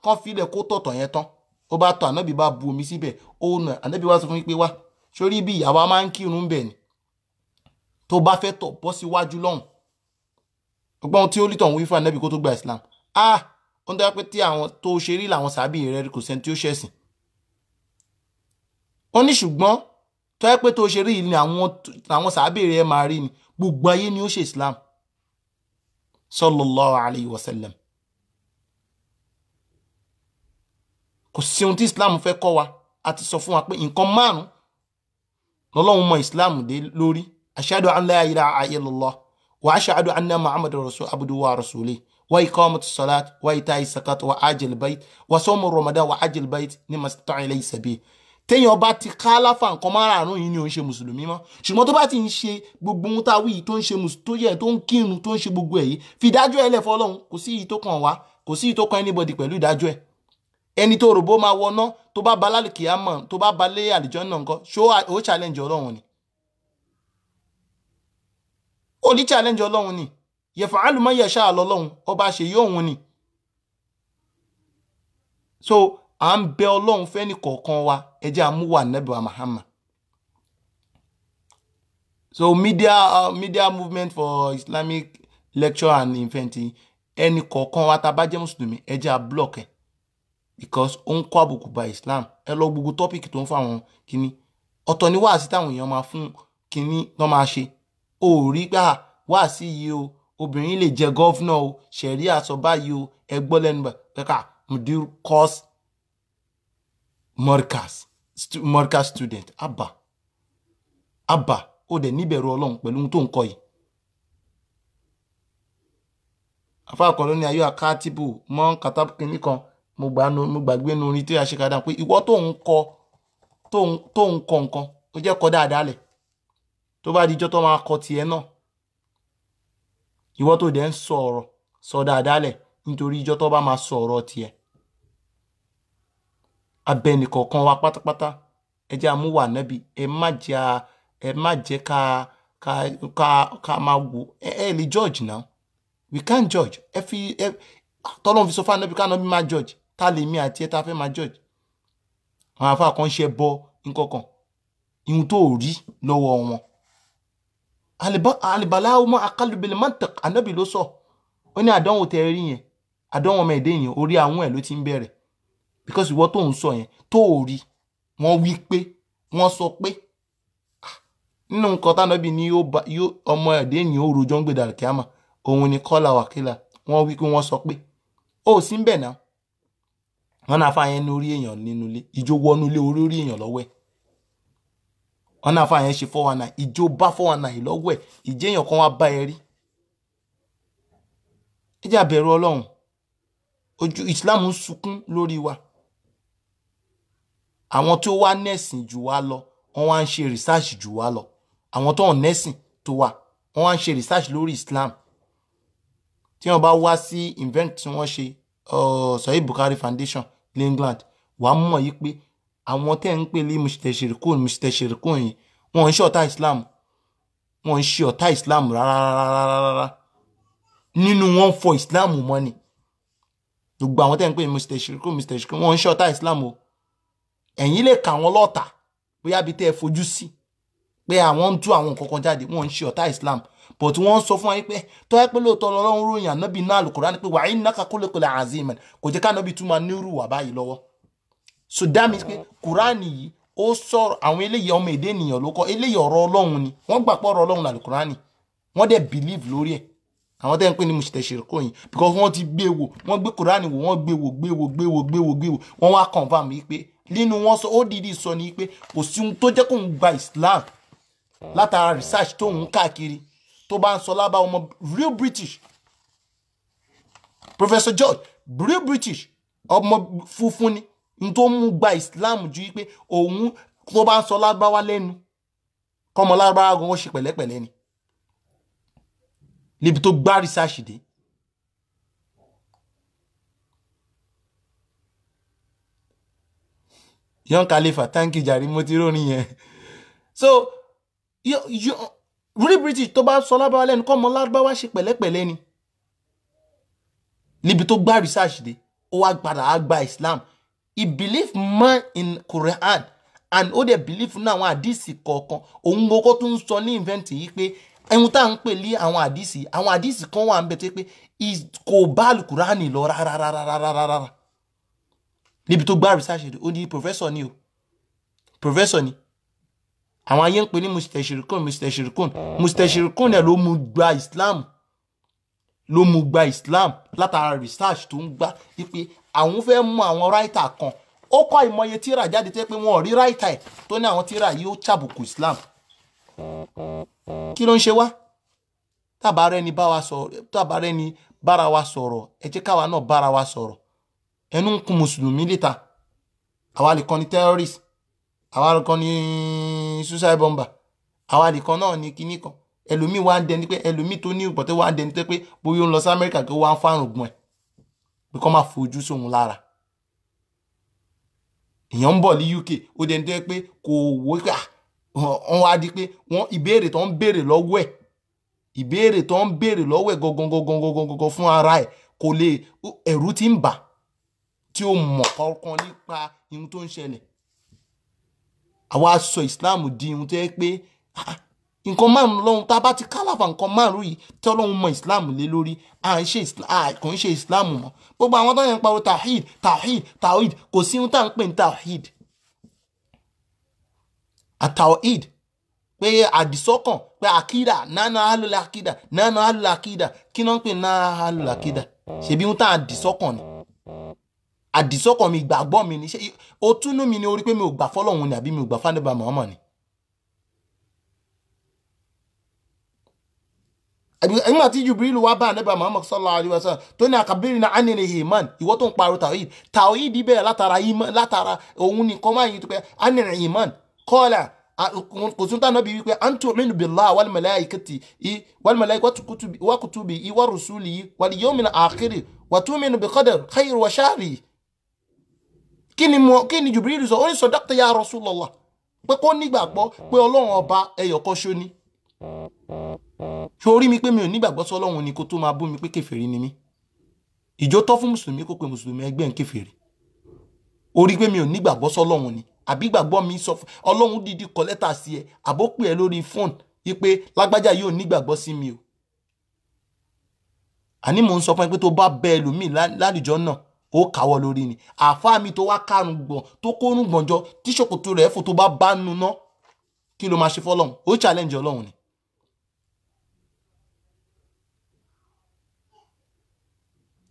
kán filẹ̀ kó tọ̀tọ̀ yẹn tán ó bá tọ̀ ànábì bá bu omi síbẹ̀ ó nà ànábì wá sọ fún mi pé wá sórí bí ìyàwó máa ń kírun bẹ̀ ni tó bá fẹ́ tọ̀ bọ́ síwájú lọ́hùn ọgbọ́n tí ó lítọ̀ ń wí fún ànábì kó tó gba Islam ó ń dá pé tí àwọn tó ṣe rí làwọn sàbí rẹ̀ kò sẹ́ni tí ó ṣẹ̀sìn ó ní ṣùgbọ́n tó yẹ pé tó ṣe rí ni àwọn sàbí rẹ̀ máa rí ni gbogbo ayé ni ó ṣe Islam sallallahu alayhi wa sallam kò sí ohun tí Islam fẹ́ kọ́ wa a ti sọ fún wa pé nǹkan márùn lọ́lọ́run mọ Islam dé lórí ashhadu an la ilaha illallah wa ashhadu anna muhammadar rasul abduhu wa rasuluhu wa iqamatu salat wa ita'i zakat wa hajjil bayt wa sawmu ramadan wa hajjil bayt ni mastata'a ilayhi sabil téèyàn bá ti kálàfà nǹkan márààrún yìí ni ó ń ṣe mùsùlùmí mọ́ ṣùgbọ́n tó bá ti ń ṣe gbogbo ohun táwí tó ń ṣe tó yẹ tó ń kírun tó ń ṣe gbogbo ẹ̀ yìí fi ìdájọ́ ẹ̀ lẹ̀ fọ́lọ́run kò sí èyí tó kàn wá kò sí èyí tó kàn anybody pẹ̀lú ìdájọ́ ẹ̀ ẹni tó rò bó máa wọná tó bá ba lálẹ́ kìámọ̀ tó bá ba lé àlìjọ́ náà nǹkan ṣó ó challenge ọlọ́run ni ó ní challenge ọlọ́run ni yaf'alu ma yasha ọlọ́run ọba ṣe yóò òun ni so à ń bẹ ọlọ́run fẹ́ni kọ̀ọ̀kan wa ẹ jẹ́ àmúwà nẹ́bí wa Muhammad so media movement for Islamic lecture and inventing ẹni kọ̀ọ̀kan wa tá a bá jẹ́ mùsùlùmí ẹ jẹ́ à block ẹ̀ because ó ń kọ́ àbùkù ba Islam ẹ lọ gbogbo topic tó ń fún àwọn kínní ọ̀tọ̀ ni wáàsí táwọn èèyàn máa fún kínní lọ́ máa ṣe ó rí pé wáàsí yìí o obìnrin lè jẹ gọ́fúnà o ṣẹ̀rí àsọ báyìí o ẹ gbọ́ lẹ́nu pẹ̀ka mudir course Markaz student abba ó dẹ̀ níbẹ̀rù ọlọ́run pẹ̀lú ohun tó ń kọ́ yìí afáàkọ́ ló ní ayé àkátìbù mọ́ kàtàbù kìíní kan mo gbàgbé nu orin tí a ṣe kàdá pé ìwọ tó ń kọ nǹkan ó jẹ́ kọ dáadáa lẹ̀ tó bá dijọ́ tó máa kọ tiẹ̀ náà ìwọ tó dẹ̀ ń sọ ọ̀rọ̀ sọ dáadáa lẹ̀ nítorí ìjọ tó bá máa sọ ọ̀rọ̀ tiẹ̀. Abẹnìkọ̀ọ̀kan wa pátápátá ẹ jẹ́ àmúwà nábì, ẹ má jẹ́ ká máa wò ẹ lè judge now. We can't judge. Tọ́lọ́run fi sọ fún ànábì ká nábì máa judge. Ta lè mi àti ẹ ta fẹ́ máa judge. Àwọn àfáà kan ṣe bọ nǹkankan ihun tó rí lọ́wọ́ wọn. Alìbàláwò mọ́ akálùbẹ̀lẹ̀ mantiq ànábì ló sọ. Ó ní àdánwò tẹ rí yẹn, àdánwò ọmọ ẹ̀dẹ́ yẹn orí àwọn ẹ̀ ló ti ń bẹ̀rẹ̀. Because ìwọ tó ń sọ yẹn tó rí wọ́n wí pé wọ́n sọ pé nínú nǹkan tánábì ní ọmọ ẹ̀dẹ́ yẹn ó rojọ́ ń gbé dàrú kíámà òun ni kọ́là wàkílà wọ́n wí pé wọ́n sọ pé ó sí ń bẹ̀ náà. Wọ́n náà fà yẹn ní orí èèyàn nínú ilé ìjó wọnú ilé orí èèyàn lọ́wọ́ ẹ̀. Wọ́n náà fà yẹn ṣe 419 ìjó bá 419 lọ́wọ́ ẹ̀ ìjẹ́ èèyàn kan wá bá ẹ rí. Ẹ jẹ́ àbẹ̀rù Ọlọ́run, ojú Islam ń sunkún lórí wa. Àwọn tó wá nẹ́sìn jù wá lọ wọ́n wá ń ṣe research jù wá lọ. Àwọn tó ń nẹ́sìn tó wà wọ́n wá ń ṣe research lórí Islam. Tí wọ́n bá wá sí event tí wọ́n ṣe Sahih Bukhari Foundation ní England, wàá mọ̀ yí pé àwọn tẹ́ ń pè ní mustashirikun yìí wọ́n ń ṣe ọ̀tá Islam, wọ́n ń ṣe ọ̀tá Islam rárá. Nínú wọn fọ Islam mọ́ ni. Gbogbo àwọn tẹ́ ń pè ní mustashirikun wọ́n ń ṣe ọ̀tá Islam o. Ẹ̀yin lè kà wọ́n lọ́tà bóyá bí tẹ́ ẹ fojú sí pé àwọn ń tú àwọn nǹkan kan jáde wọ́n ń ṣe ọ̀tá Islam, but wọ́n sọ fún wa pé tó yẹ pé lóòótọ́ Ọlọ́run ròyìn ànábì náà Al-Qur'an pé wa innaka khuluqun aziman kò jẹ́ ká ànábì tún máa nírú wà báyìí lọ́wọ́. So that means pé Qur'an yìí ó sọ̀rọ̀ àwọn eléyìí ọmọ èdè ènìyàn ló kọ́ eléyìí ọ̀rọ̀ Ọlọ́run ni wọ́n gbà pé ọ̀rọ̀ Ọlọ́run ní Al-Qur'an wọ́n dẹ̀ believe lórí ẹ̀. Àwọn tẹ́ ń pè ní mustashirikun yìí because wọ́n ti gbé wò wọ́n gbé Qur'an wò wọ́n gbé wò wọ́n wá confirm yìí pé nínú wọn sọ ó dìídì sọ ní pé kò sí ohun tó jẹ́ kó ń gba Islam látara research tó ń káàkiri tó bá ń sọ lábá ọmọ real British Professor George real British ọmọ funfun ni n tó mú gba Islam ju pé òun tó bá ń sọ lábáwá lẹ́nu kọ́mọ lábáwá gan wọ́n ṣe pẹ̀lẹ́pẹ̀lẹ́ ni níbi tó gbá research dé. Young Khalifa, thank you jàre mo ti rórin yẹn. So real British tó bá sọ lábáwá lẹ́nu kọ́mọ lábáwá ṣe pẹ̀lẹ́pẹ̀lẹ́ ni níbi tó gbá research dé ó wá gbàdá á gba Islam. He believe man in Quran and ó dẹ̀ believe ní àwọn àdìsí kọ̀ọ̀kan òun gbogbo tó ń sọ ní invent yìí pé ẹ̀hún tá à ń pè lé àwọn àdìsí kan wà ń bẹ tó pé kò bá Al-Qur'an lọ rárá níbi tó gbá research dé ó ní professor ni àwọn ayé ń pè ní mustashirikun ẹ̀ ló mú gba Islam látara research tó ń gbá wípé àwọn fẹ́ mú àwọn writer kan ó kọ́ ìmọye tíra jáde tẹ́ pé wọ́n ò rí writer ẹ̀ tó ní àwọn tíra yìí ó ṣàbùkù Islam. Kí ló ń ṣe wá? Tábàárẹ́ni bára wa sọ̀rọ̀ ẹ jẹ́ káwa náà bára wa sọ̀rọ̀. Ẹnu ń kún mùsùlùmí létà àwa lè kàn ní terrorist, àwa lè kàn ní suicide bomber, àwa lè kàn náà ní kinní kan. Ẹlòmíì wá ń dẹni pé ẹlòmíì tó ní ìpọ̀tẹ́ wá ń dẹni pé bóyá ó ń lọ sí Amẹ́ríkà kí ó wá ń fárùn gbọ́n ẹ̀ pé kọ́ máa fojú sóhun lára. Èèyàn ń bọ̀ ní UK ó dẹni tó yẹ pé kò wó pé wọ́n wá di pé wọ́n ìbéèrè tó ń béèrè lọ́wọ́ ẹ̀ gangan fún ara ẹ̀ kò lè ẹ̀rù tí ń bà tí ó mọ̀ kankan nípa ihun tó ń ṣẹlẹ̀. Àwa sọ Islam di ihun tó yẹ pé nǹkan márùn lọ́hun tá bá ti kálàfà nǹkan márùn yìí tí Ọlọ́run mọ Islam lé lórí kò ń ṣe Islam mọ́. Gbogbo àwọn tó yẹn ń pariwo tawhid kò sí ohun tá à ń pè ní tawhid. Àtawhid pé àdìsọ́kàn pé àkídà nánà alùlà àkídà kí náà ń pè náà alùlà àkídà ṣebí ohun tá àdìsọ́kàn ni. Àdìsọ́kàn mi ìgbàgbọ́ mi ni ṣé ó túnú mi ni orí pé mi ò gbà fọ́lọ́run ni àbí mi ò gbà fánẹ́bà Muhammad ni. Nígbà tí Jibril wá bá ànábì Muhammad sallallahu alaihi wasallam tó ní akabirina anil iman ìwọ tó ń pariwo tawhid bẹ̀rẹ̀ látara òun nìkan máa yìí tó pé anil iman qala kò tún tánà bí wípé an tu'minu billahi wal malaikati wal malaikati wa kutubi wa rusuli wal yawmil akhir wa tu'minu bi qadar khair wa shari. Kí ni Jibril sọ? Ó ní sadaqta ya Rasulullah, pé kó nígbàgbọ́ pé Ọlọ́run ọba ẹyọ kan ṣo ni. Sórí mi pé mi ò nígbàgbọ́ sí Ọlọ́run ni kó tó máa bú mi pé kèfèrí ni mí. Ìjó tọ́ fún mùsùlùmí kó pe mùsùlùmí ẹgbẹ́ ń kèfèrí. Orí pé mi ò nígbàgbọ́ sí Ọlọ́run ni, àbí gbàgbọ́ mi sọ Ọlọ́run dídí kọ lẹ́tà sí ẹ, àbó pè ẹ lórí fóònù wípé lágbájá yóò nígbàgbọ́ sí mi o. Àní mò ń sọ fún ẹ pé tó bá bẹ ẹlòmíì lálùjọ náà ó káwọ́ lórí ni. Àfáà mi tó wá kárùn gbọ̀n tó kórùn gbọ̀njọ tí ṣòkòtò rẹ̀ fò tó bá bá nu ná, kí ló máa ṣe fọ́lọ́run? Ó challenge Ọlọ́run ni.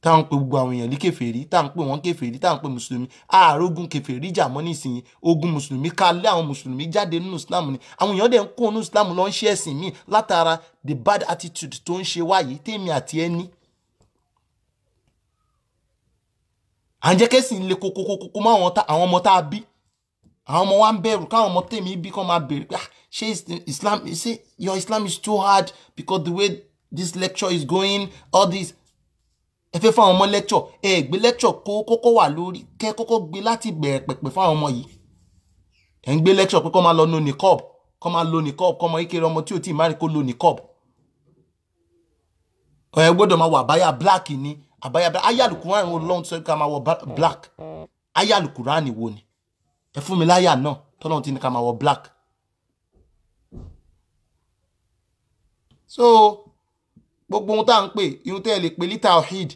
Táwọn pè gbogbo àwọn èèyàn ní kèfèrí, táwọn pè wọ́n kèfèrí, táwọn pè mùsùlùmí. Ààrógún kèfèrí jà mọ́ nísìnyí, ogun mùsùlùmí ká lé àwọn mùsùlùmí jáde nínú Islam ni. Àwọn èèyàn dẹ̀ ń kó nínú Islam lọ ń ṣe ẹ̀sìn míì látara the bad attitude tó ń ṣe wáyé tèmi àti ẹni. À ń jẹ́ kẹ́sìn le kókókókó mọ́ àwọn ọmọ tá a bí. Àwọn ọmọ wa ń bẹ̀rù káwọn ọmọ tèmi bí kán máa bèrè pé ṣé Islam, say your Islam is too hard because the way this lecture is going, all this. Ẹ fẹ́ fáwọn ọmọ lecture, gbé lecture kókó wà lórí, kẹ́ kọ́kọ́ gbé láti bẹ̀rẹ̀ pẹ̀pẹ̀ fáwọn ọmọ yìí. Ẹ ń gbé lecture pé kọ́ máa lọ no niqab, kọ́ máa lo niqab, kọ́ mọ ìkéré ọmọ tí ò tí ì máa rí kó lo niqab. Ẹ gbọ́dọ̀ máa wọ àbáyà black ni, àbáyà black. Aya Al-Qur'an wo lọ́hùn sọ ká máa wọ black? Aya Al-Qur'an wo ni? Ẹ fún mi láyà náà tọ́lọ́hùn tí ní ká máa wọ black. So gbogbo ohun tá à ń pè, ihun tẹ́ ẹ lè pè ní tawhid,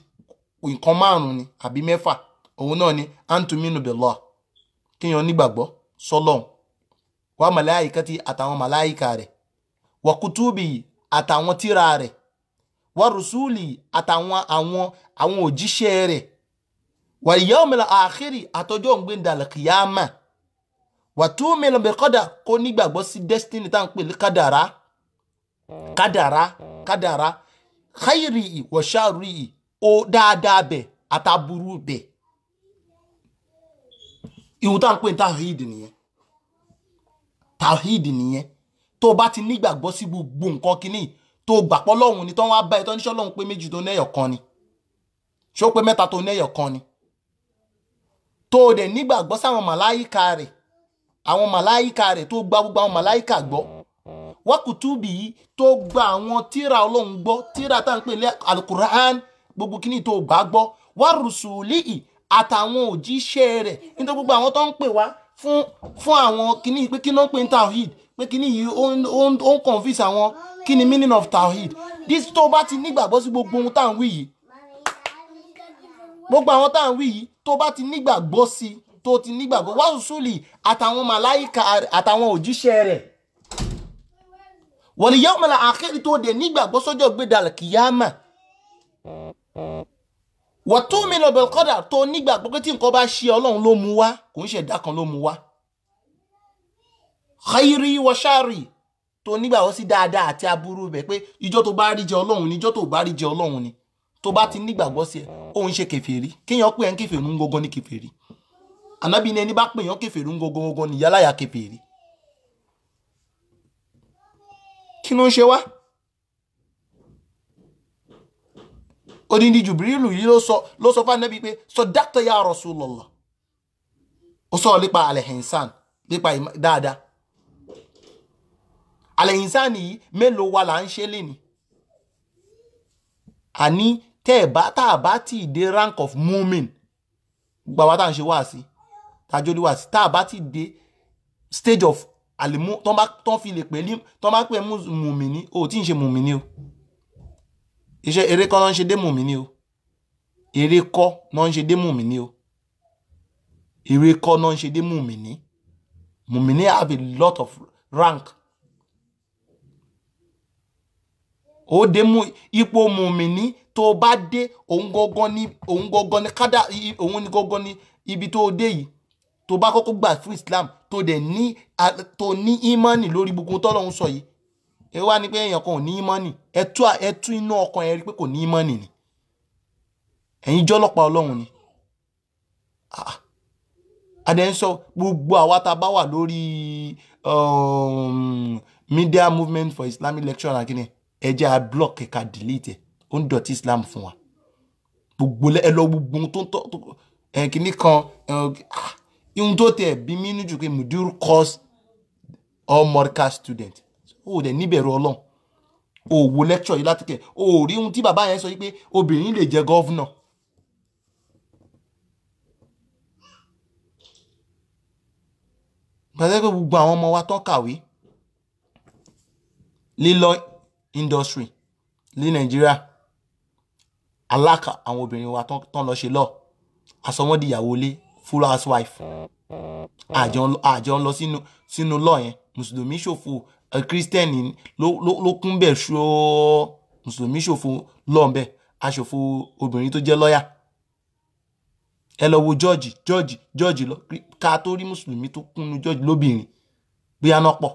nǹkan márùn-ún ni àbí mẹ́fà. Òun náà ni an tu'minu billah, kéèyàn nígbàgbọ́ sọ́lọ́hun, wa malaikati àtàwọn màláìka rẹ̀, wa kutubi àtàwọn tírà rẹ̀, wa rusuli àtàwọn òjíṣẹ́ rẹ̀, wal yawmil akhiri àtọjọ́ òǹgbẹ́ndàlẹ̀ kìyàmà, wa tu'minu bil qadar, kó nígbàgbọ́ sí destiny tá à ń pè ní kádàrá khairi wa sharri, ó dáadáa bẹ̀ àtàbúrú bẹ̀. Ìwù tá ń pè ní tawhid nìyẹn. Tó bá ti nígbàgbọ́ sí gbogbo nǹkan kìíní, tó gbàpọ̀ lọ́hùn ni, tó wá bá ẹ tó níṣọ́ lọ́hùn pé méjì tó ní ẹyọ kan ni, ṣó pé mẹ́ta tó ní ẹyọ kan ni. Tó dẹ̀ nígbàgbọ́ sáwọn màláìka rẹ̀, tó gba gbogbo àwọn màláìka gbọ́. Wa kutubi, tó gba àwọn tírà Ọlọ́run gbọ́, tírà tá ń pè ní Al-Qur'an, gbogbo kíní tó gbà gbọ́. Wa rusuli àtàwọn òjíṣẹ́ rẹ̀. Nítorí gbogbo àwọn tó ń pè wá fún àwọn kíní pé kí ló ń pè ní tawhid, pé kíní yìí ó ń confuse àwọn kíní meaning of tawhid. This tó bá ti nígbàgbọ́ sí gbogbo ohun tá à ń wí yìí, gbogbo àwọn tá à ń wí yìí, tó bá ti nígbàgbọ́ sí, tó ti nígbàgbọ́. Wa rusuli àtàwọn màláìka àtàwọn òjíṣẹ́ rẹ̀, wal yawmil akhir, tó dẹ̀ nígbàgbọ́ sọ́jọ́ gbédàlẹ̀ kìyàmà, wa tu'minu bil qadar, tó nígbàgbọ́ pé tí nǹkan bá ṣe Ọlọ́run ló mú wá, kò ń ṣẹ̀dá kan ló mú wá. Khairi wa sharri, tó nígbàgbọ́ sí dáadáa àti aburú bẹ̀, pé ìjọ́ tó bá rí jẹ Ọlọ́run ni, ìjọ́ tó bá rí jẹ Ọlọ́run ni. Tó bá ti nígbàgbọ́ sí ẹ, ó ń ṣe kèfèrí. Kéèyàn pè ẹ́ ń kèfèrí ń gógó ní kèfèrí. Ànábì ní ẹni bá pè yàn kèfèrí ń gógó ní yálàyà kèfèrí. Kí ló ń ṣe wá? Odindi Jibrilu yìí ló sọ fún Ànábì pé sadaqta ya Rasulullah. Ó sọ nípa al-insan, nípa dáadáa. Al-insan yìí mélòó wa là ń ṣe léni? Àní tá a bá ti dé rank of mu'min, gbà wá tá à ń ṣe wáàsí, tájọ́ ní wáàsí, tá a bá ti dé stage of alimu, tó fi lè pè ní, tó bá pè mùmìní, ó tí ń ṣe mùmìní o. Iṣẹ́ eré kọ́ náà ń ṣe dé mùmìní o. Eré kọ́ náà ń ṣe dé mùmìní o. Eré kọ́ náà ń ṣe dé mùmìní. Mùmìní have a lot of rank. Ó dé ipò mùmìní tó bá dé, òun gangan ní ibi tó dé yìí. Tó bá kọ́kọ́ gbà fún Islam, tó ní ìmánì lórí gbogbo tọ́lọ́run sọ yìí. Ẹ wá ní pé èèyàn kan ò ní ìmánì, ẹ tú inú ọkàn ẹ rí pé kò ní ìmánì ni. Ẹ̀yin jọ́lọ́pàá Ọlọ́run ni. Adé ń sọ gbogbo àwa tá bá wà lórí media movement for Islamic lecture and kini ẹ jẹ́ a block ẹ ká delete ẹ ó ń dọ̀tí Islam fún wa gbogbo ẹ lọ gbogbo ohun tó ń tọ́ kìíní kan ihun tó tẹ̀ bí mí níjú pé mudir course or Morika student ó dẹ̀ níbẹ̀rù Ọlọ́run ó wo lecture yìí láti kẹ̀ ó rí ohun tí bàbá yẹn sọ yìí pé obìnrin lè jẹ gọ́vnà pẹ̀lú pé gbogbo àwọn ọmọ wa tán kàwé lílọ industry ní Nàìjíríà aláka àwọn obìnrin wa tán lọ ṣe lọ àsọwọ́n di ìyàwó ilé full housewife àjọ ń lọ sínú lọ yẹn mùsùlùmí ṣòfò kírísítẹ́nì ló kún bẹ̀ ṣó mùsùlùmí ṣòfò lọ́ọ̀bẹ̀ aṣòfò obìnrin tó jẹ́ lọ́yà ẹ lọ wo jọ́ọ̀jì lọ ká tó rí mùsùlùmí tó kúnnú jọ́ọ̀jì lóbìnrin bí aná pọ̀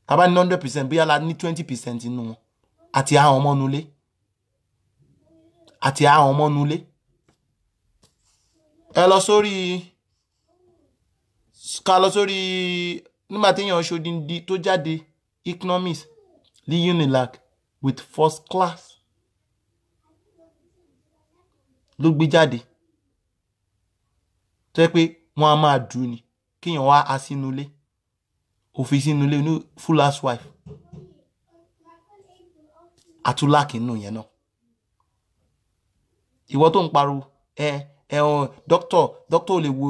tàbá ní 100% bí ala ní 20% nínú wọn àti àwọn ọmọ nulé ẹ lọ sórí nígbà tí èèyàn ṣòdìndí tó jáde economics ní UNILAG with first class ló gbé jáde tó yẹ pé wọ́n á máa dùn ní kéèyàn wá a sínú ilé òfin sínú ilé ní full housewife àtúláàkì nínú yẹn náà ìwọ tó ń pariwo dókítà lè wo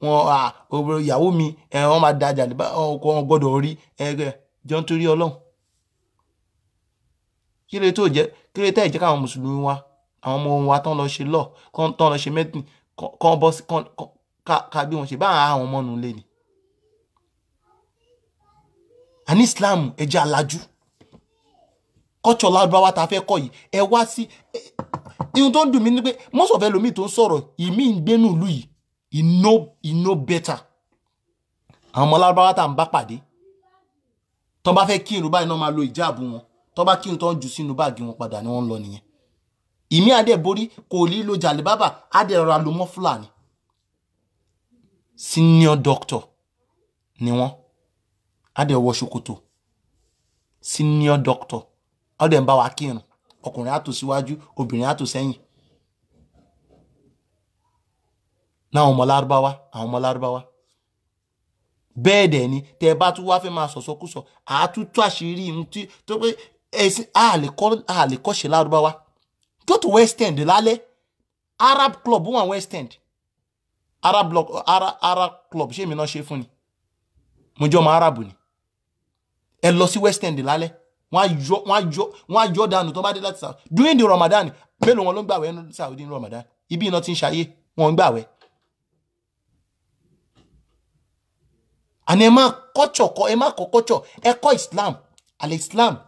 wọn ìyàwó mi wọn máa dájà lè bá wọn gbọ́dọ̀ rí jọ nítorí Ọlọ́run kí lè tẹ́ ìjẹ́ káwọn mùsùlùmí wa àwọn ọmọ wa tán lọ ṣe lọ tán lọ ṣe mẹ́tìn kán bọ́ sí ká bí wọ́n ṣe bá àwọn ọmọ nù lé ni àní Islam ẹjẹ́ alájú kọ́tsọ̀ lárúbáwá ta fẹ́ kọ́ yìí ẹ wá sí ihun tó ń dùn mí ni pé most of ẹlòmíì tó ń sọ̀rọ̀ ìmí ń gbénú ìlú yìí he know better àwọn ọmọ lárúbáwá tá à ń bá pàdé tó bá fẹ́ kírun báyìí náà máa lo ìjáàbù wọn tó bá kírun tó ń jù sínú báàgì wọn padà ni wọ́n ń lọ nìyẹn ìmí adé borí kò ní lo jàlíbábà adé rọra lo mọ́ fúlàní senior doctor ni wọ́n adé wọ ṣòkòtò senior doctor ọdẹ ń bá wa kírun ọkùnrin á tò síwájú obìnrin á tò sẹ́yìn náà àwọn ọmọ lárúbáwá bẹ́ẹ̀ dẹ̀ ni tẹ́ bá tún wá fẹ́ máa sọ̀sọ́kúsọ àátútù àṣírí ihun tí tó pé ẹ̀sìn àlè kọ́ṣe lárúbáwá go to West End lálẹ́ Arab club wọn West End Arab club ṣé èmi náà ṣe fún ni mo jọ ọmọ Arab ni ẹ lọ sí West End lálẹ́ wọ́n á yọ dànù tó bá dé láti Saudi during the Ramadan mélòó wọn ló ń gbàwẹ̀ ní Saudi ní Ramadan ibi iná ti ń ṣayé wọn ń gbàwẹ̀ àní ẹ má kọ́ kọ́tsọ̀ ẹ kọ́ Islam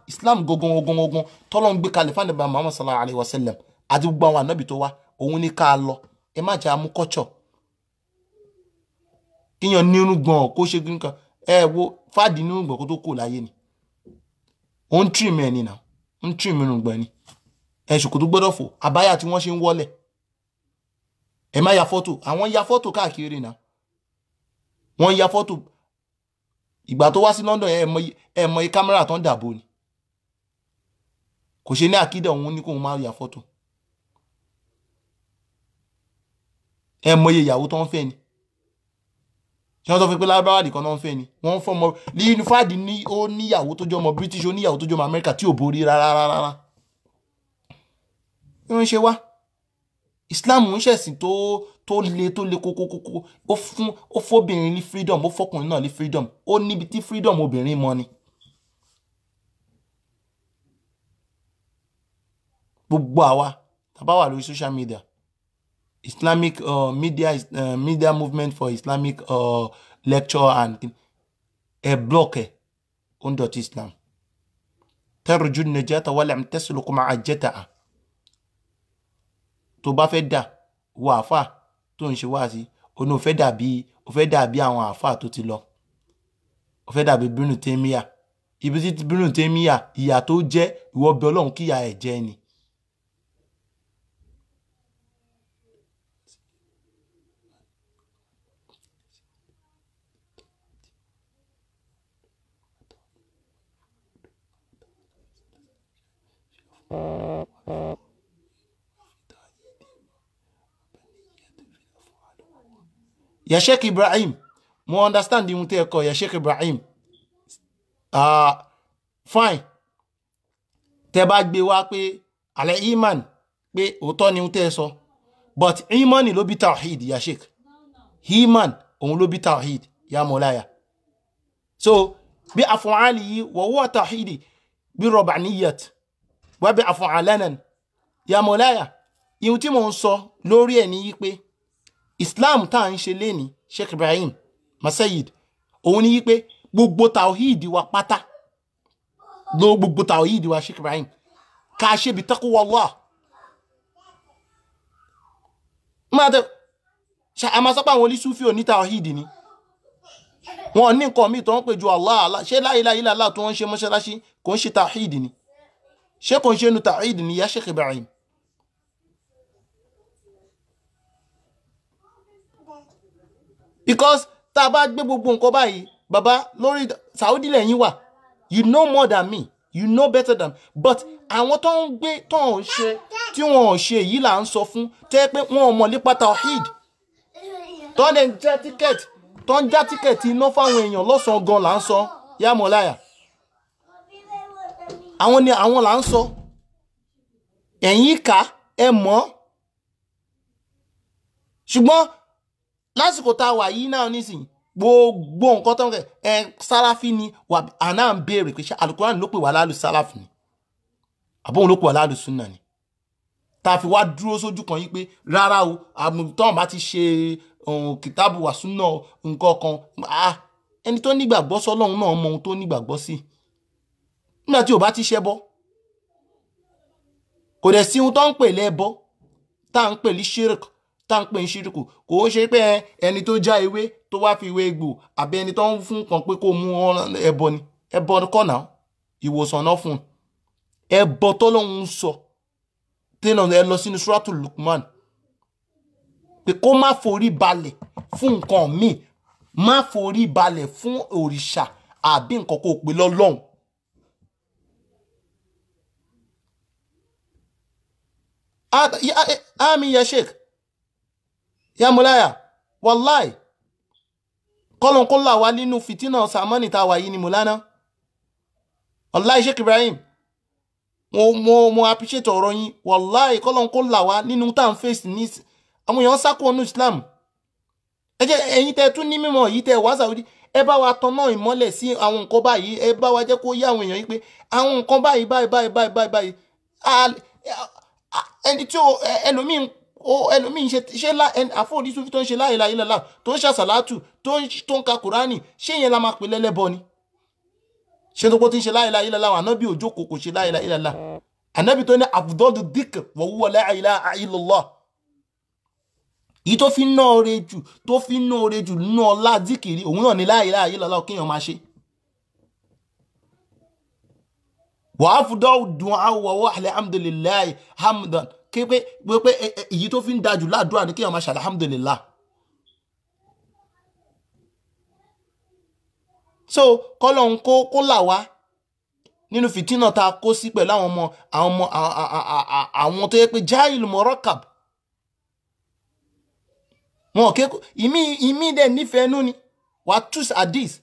Islam gogon tọ́lọ́ ń gbé kalẹ̀ fún ànábì Muhammad sallallahu alayhi wa sallam àti gbogbo àwọn ànábì tó wá òun ní ká lọ ẹ má jẹ́ amú kọ́tsọ̀ kíyàn nínú gbọ̀n kó ṣe nǹkan ẹ wo fáàdì nínú gbọ̀n kó tó kù láyé ni ó ń tírì mẹ́ni náà ń tírì mẹ́nu gbọ̀n ni ẹ ṣòkòtò gbọ́dọ̀ fò àbáyà tí wọ́n ṣe ń wọlẹ̀ ẹ má ya fọ́tò àwọn ya fọ́tò káàkiri náà wọ́n ya fọ́tò ìgbà tó wá sí London ẹ mọ kámẹ́rà tó ń dàbò ni kò ṣe ní àkídà òun ní kóun máa ya fọ́tò ẹ mọ iye ìyàwó tó ń fẹ́ ni ṣé wọ́n tó fi pé lárúbáwá nìkan náà ń fẹ́ ni wọ́n ń fọmọ ní yunifásitì ní ó níyàwó tó jọmọ British ó níyàwó tó jọmọ America tí ò borí rárá bí wọ́n ṣe wá Islam ń ṣẹ̀sìn tó le kókókókó ó fóbìnrin ní freedom ó fọkùnrin náà ní freedom ó níbi tí freedom obìnrin mọ ni gbogbo àwa tàbá wà lórí social media Islamic media movement for Islamic lecture and block on Islam tarju najata wa lam tasluq ma'a jata'a tó bá fẹ́ dà wo àfà tó ń ṣe wá sí ó fẹ́ dàbí àwọn àfà tó ti lọ ó fẹ́ dàbí Ibn Taymiyyah ibi tí Ibn Taymiyyah ìyà tó jẹ́ ìwọ bẹ̀ Ọlọ́run kíyà ẹ̀ jẹ́ ni Ya Sheikh Ibrahim, mo understand ohun tẹ́ ẹ kọ, ya Sheikh Ibrahim. Fine. Tẹ́ bá gbé wá pé alẹ́ iman pé òótọ́ ni ohun tẹ́ ẹ sọ. But iman ló bí tawhid, ya Sheikh. Iman òun ló bí tawhid, ya Mawlaya. So bí af'ali yìí wa huwa tawhidi bí rabbaniyat wa bí af'alanan, ya Mawlaya. Ihun tí mo ń sọ lórí ẹ̀ ni pé Islam tá ń ṣe léni Sheikh Ibrahim Masayid òun ni pé gbogbo tawhid wa pátá gbogbo tawhid wa Sheikh Ibrahim ká ṣe bí taqwa Allah. Ma de ṣá a máa sọ pé àwọn oli sufi oni tawhid ni wọ́n ní nǹkan mi tó ń pè ju Allah ṣé la ilaha illa Allah tó ń ṣe mọ́ṣáláṣí kò ń ṣe tawhid ni ṣé kò ń ṣe nu tawhid ni ya Sheikh Ibrahim. Because tá bá gbé gbogbo nǹkan báyìí bàbá lórí Saudi lẹ́yìn wà, you know more than me, you know better than, but àwọn tó ń gbé tó ń ṣe tí wọ́n ò ṣe yìí là ń sọ fún tẹ́ pé wọ́n ò mọ̀ nípa tawhid tó ń jẹ́ tíkẹ́ẹ̀tì tó ń já tíkẹ́ẹ̀tì iná fáwọn èèyàn lọ́sàn-án gan là ń sọ, ya Mawlaya. Àwọn ni àwọn là ń sọ, ẹ̀yin ká ẹ mọ̀. Ṣùgbọ́n lásìkò tá wà yìí náà nísìnyí gbogbo nǹkan tó ń kẹ Salafi ni wà àná ń béèrè pé ṣé Al-Qur'an ló pè wá láàlú Salafi ni àbóhun ló pè wá láàlú Sunna ni, tá fi wá dúró sójú kan yìí pé rárá o àmùtọ́n bá ti ṣe kìtàbù wà Sunna nǹkan kan ẹni tó nígbàgbọ́ sọ́lọ́run náà mọ ohun tó nígbàgbọ́ sí nígbà tí ò bá ti ṣẹbọ. Kò dẹ̀ sí ohun tó ń pè lẹ́bọ tá ń pè ní shirk tá ń pè ní ṣíríkù, kò ó ṣe pé ẹni tó já ewé tó wá fi ewé egbò àbí ẹni tó ń fún kan pé kó mú ẹbọ ni, ẹbọ kọ́ náà ìwòsàn náà fún ẹbọ tọ́lọ́hun sọ tẹ́lọ̀ ẹ lọ sínú Suratul Luqman pé kó má forí balẹ̀ fún nǹkan míì, má forí balẹ̀ fún òrìṣà àbí nǹkan kó pè lọ́lọ́hun. Àmín ya Sheikh, ya Mawlaya, wallahi kọ́lọ̀n kó là wá nínú fìtínà sàmánì tá wà yìí ni Mawlana. Wallahi Sheikh Ibrahim mo appreciate ọ̀rọ̀ yín, wallahi kọ́lọ̀n kó là wá nínú tá ń face ní àwọn èèyàn sákò ní Islam. Ẹ jẹ́ ẹ̀yin tẹ́ tún ní mímọ̀ yìí tẹ́ wá Saudi ẹ bá wa tọ́nà ìmọ́lẹ̀ sí àwọn nǹkan báyìí, ẹ bá wa jẹ́ kó yé àwọn èèyàn yìí pé àwọn nǹkan báyìí ẹni tí ẹlòmíín ṣe àfọ́òdí Sufi tó ń ṣe la ilaha illallah tó ń ṣàṣàlátù tó ń ka Kùránì, ṣé yẹn la máa pè lẹ́lẹ́bọ ni? Ṣé tó kó tí ń ṣe la ilaha illallah ànábì òjòkó kò ṣe la ilaha illallah, ànábì tó ní afdalu dhikr wa huwa la ilaha illallah. Yìí tó fi ń ná oore jù nínú ọlá díkìrí òun náà ni la ilaha illallah kéèyàn máa ṣe. Wa afdalu du'a wa alhamdulillahi hamdan pé èyí tó fi ń dájú ládùúrà ní kéèyàn máa ṣe alhamdulillah. So kọ́lọ̀n kó là wá nínú fìtínà tá kó sí pẹ̀lú àwọn tó yẹ pé jahil murakkab wọn kéèkó ìmí dẹ̀ nífẹ̀ẹ́ nú ni wà tús hadith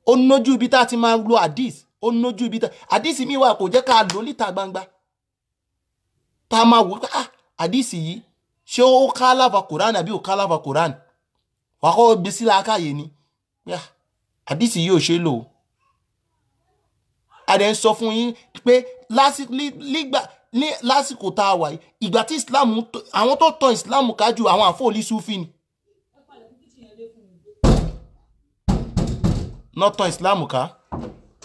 ó nójú ibi tá ti máa lo hadith, ó nójú ibi tá hadith mi wà kò jẹ́ ká lò níta gbangba tá máa wò hadith yìí ṣé ó kálàfà Quran àbí ó kálàfà Quran wà kọ́ bí sí lákàyè ni hadith yìí ò ṣe lò. Adẹ̀ ń sọ fún yín pé lásìkò tá a wà yìí ìgbà tí Islam àwọn tó tàn Islam kájú àwọn àfọ́òlí Sufi ni not tàn Islam ká.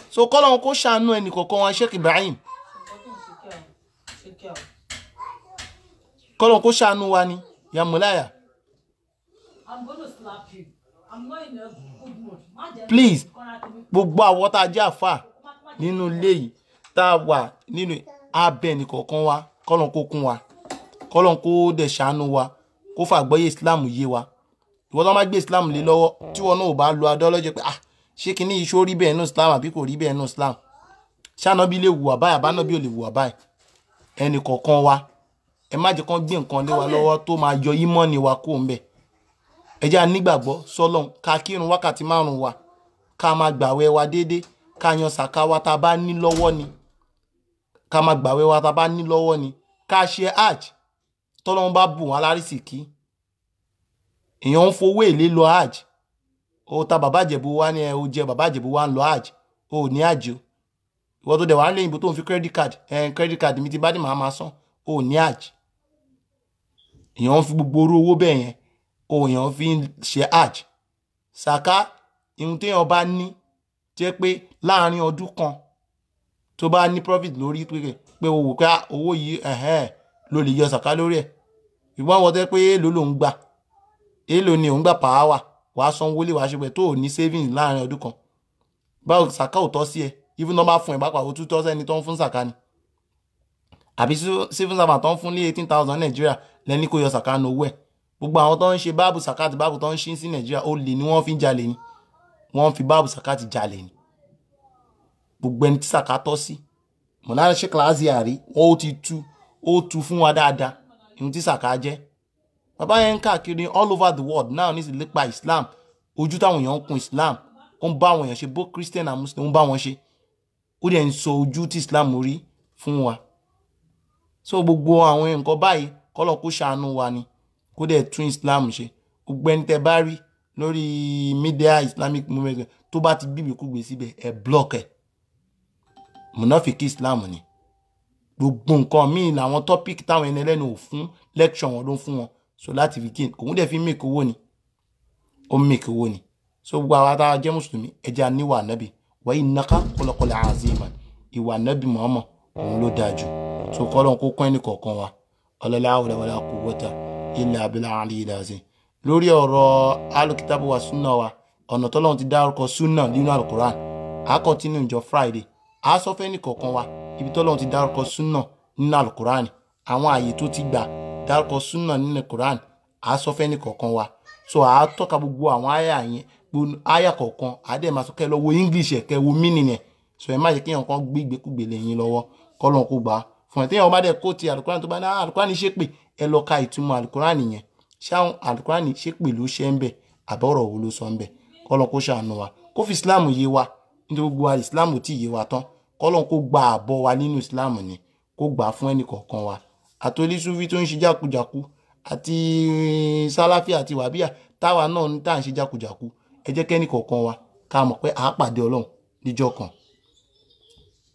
So kọ́lọ́n kó ṣàánú ẹnì kọ̀ọ̀kan wọn Sheikh Ibrahim, kọ́lọ́n kó ṣàánú wa ni ya Mawlaya. I'm going to slap you. I'm not in a good mood. Please gbogbo àwọn tá jẹ́ àfà nínú ilé yìí tá wà nínú abẹ́ ní kọ̀ọ̀kan wa kọ́lọ́n kó kún wa, kọ́lọ́n kó dẹ̀ ṣàánú wa, kó fàgbọ́yé Islam yé wa. Ìwọ tó máa gbé Islam lé lọ́wọ́ tí wọn náà ò bá lo adọ́lọ́jẹ́ pé ṣé kíní iṣó rí bẹ́ẹ̀ nínú Islam àbí kò rí bẹ́ẹ̀ nínú Islam, ṣànábì lè wùwà báyìí àbánábì ò lè wùwà báyìí ẹnì kọ̀ọ̀kan wa ẹ má jẹ́ kán gbé nǹkan lé wa lọ́wọ́ tó máa yọ ímọ́ni wa kó ń bẹ̀ ẹ jẹ́ a nígbàgbọ́ sọ́lọ́run ká kírun wákàtí 5 wa ká máa gbàwẹ̀ wa déédéé ká yan sàká wa tá a bá ní lọ́wọ́ ni ká máa gbàwẹ̀ wa tá a bá ní lọ́wọ́ ni ká ṣe hajj tọ́lọ́run bá bù wọn alárísìkí èèyàn ń fowó èlé lọ hajj ó ta bàbá ìjẹ̀bú wa ní ẹ ó jẹ bàbá ìjẹ̀bú wa ń lọ hajj ó ní hajj o ìwọ tó dẹ̀ wá ń lé ìbò tó ń fi credit card mi ti bá dì máa san ó ní hajj èèyàn ń fi gbogbo orú owó bẹ́ẹ̀ yẹn ó èèyàn fi ń ṣe hajj sàká ihun téèyàn bá ní jẹ́ pé láàrin ọdún kan tó bá ní profit lórí pé o wò pé owó yìí ló lè yọ sàká lórí ẹ̀ ìwọ́n wọ́n tẹ́ pé èèlò ló ń gbà èèlò ni òun gbà pàáwà wàá sanwó lé wàá ṣe pé tó ò ní savings láàrin ọdún kan báwo sàká ò tọ́ sí ẹ even though bá fún ẹ bá pàwọ́ 2,000 ẹni tó ń fún sàká ni àbí civil servant tó ń fún ní 18,000 nàìjíríà lẹ́ni kó yọ sàká ní owó ẹ̀ gbogbo àwọn tó ń ṣe báàbù sàká àti báàbù tó ń ṣí sí nàìjíríà ó lè ní wọ́n fi ń jalè ni wọ́n fi báàbù sàká ti jalè ni gbogbo ẹni tí sàká tọ́ sí mọ̀lára ṣe kíláàsì àrí ó tu fún wa dáadáa ìhun tí sàká jẹ́ bàbá yẹn ń káàkiri all over the world náà ní ìsìlẹ̀ pa islam ojú táwọn èèyàn ń kun islam ó ń bá àwọn èèyàn ṣe both christian and muslim ó ń bá wọn ṣe ó dẹ̀ ń sọ ojú tí islam rí fún wa so gbogbo àwọn nǹkan báyìí kọ́lọ̀ kó ṣàánú wa ni kó dẹ̀ tún islam ṣe gbogbo ẹni tẹ́ bá rí lórí media islamic movement tó bá ti gbìbì kúgbè síbẹ̀ ẹ̀ block ẹ̀ mùnáfíkí islam ni gbogbo nǹkan míì làwọn topic táwọn ẹni ẹlẹ́nu ò fún lecture wọn ló ń fún wọn so láti fi kín òun dẹ̀ fi make owó ni ó make owó ni so gbogbo àwọn tá a jẹ́ mùsùlùmí ẹja níwà nábì wa innaka kọlọkọlọ aziman ìwà nábì Muhammad òun ló dáa jù so kọ́lọ́n kó kọ́ ẹnì kọ̀ọ̀kan wa la hawla wala quwwata illa billahi aliyyil azim lórí ọ̀rọ̀ alukitabu wa sunna wa ọ̀nà tọ́lọ́run ti dárúkọ sunna nínú alukuran a continue ìjọ Friday a sọ fẹ́ ẹnì kọ̀ọ̀kan wa ibi tọ́lọ́run ti dárúkọ sunna nínú alukuran àwọn àyè tó ti gbà dárúkọ súnà nínú Quran a sọ fẹ́ ní kọ̀ọ̀kan wa so a tọ́ka gbogbo àwọn àyà yẹn gbogbo àyà kọ̀ọ̀kan a dẹ̀ máa sọ kẹ́ lọ wo English ẹ̀ kẹ́ wo meaning ẹ̀ so ẹ má jẹ́ kí èèyàn kan gbé ìgbékúgbè lẹ́yìn lọ́wọ́ kọ́lọ́n kó gbà á fún ẹ̀ téèyàn bá dẹ̀ kó ti alukuran tó bá ní alukuran ṣe pé ẹ lọ ka ìtumọ̀ alukuran yẹn ṣáwọn alukuran ṣe pé ló ṣe ń bẹ̀ àbọ̀rọ̀ wo ló sọ ń bẹ̀ kọ́lọ́n kó ṣàánú wa kó fi Islam yé wa nítorí gbogbo wa Islam tí yé wa tán kọ́lọ́n kó gba àbọ̀ wa nínú Islam ni kó gbà fún ẹnì kọ̀ọ̀kan wa àtòlí sufi tó ń ṣe jákujàku àti sálàfí àti wàbíà táwa náà ń tà ń ṣe jákujàku ẹ jẹ́ kẹ́ni kọ̀ọ̀kan wa ká mọ̀ pé àá pàdé ọlọ́run níjọ́ kan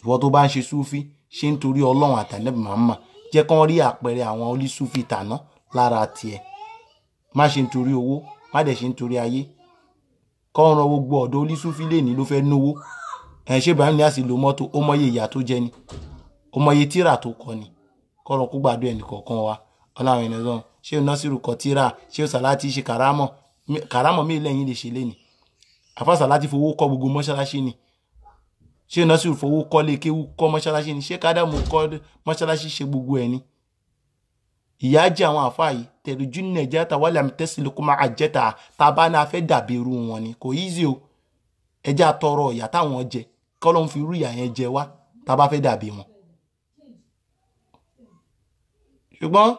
ìwọ tó bá ń ṣe sufi ṣe ń torí ọlọ́run àtànẹ́bì Muhammad jẹ́ kán rí àpẹẹrẹ àwọn olí sufi tàná lára tiẹ̀ má ṣe ń torí owó má dẹ̀ ṣe ń torí ayé kọ́ ran gbogbo ọ̀dọ́ olí sufi lè ní ló fẹ́ náwó ṣé Ibrahim ní àsìlò mọ́tò ó mọye ìyà tó jẹ ni ó mọye tíra tó kọ ni kọ́lọ̀ kó gbàdúrà ẹnì kọ̀ọ̀kan wa ọláwọn ẹni náà ṣé o násìrù kọ tíra ṣé o sàláàtì ṣe kàrámọ̀ mí lẹ́yìn lè ṣe léni àfàsàláàtì fowó kọ́ gbogbo mọ́ṣáláṣí ni ṣé o násìrù fowó kọ́ lé kéwú kọ́ mọ́ṣáláṣí ni ṣé kádàmù kọ́ mọ́ṣáláṣí ṣe gbogbo ẹni ìyá jẹ́ àwọn àfáà yìí tẹ̀lú júnẹ̀ jẹ́ta wálé àmì tẹ́sílùkú máa jẹ́ta tá a bá ní a fẹ́ dàbí irú wọn ni kò easy o ẹjẹ́ àtọrọ ìyà táwọn jẹ kọ́lọ́ ń fi irú ìyà yẹn jẹ wá tá a bá fẹ́ dàbí wọn ṣùgbọ́n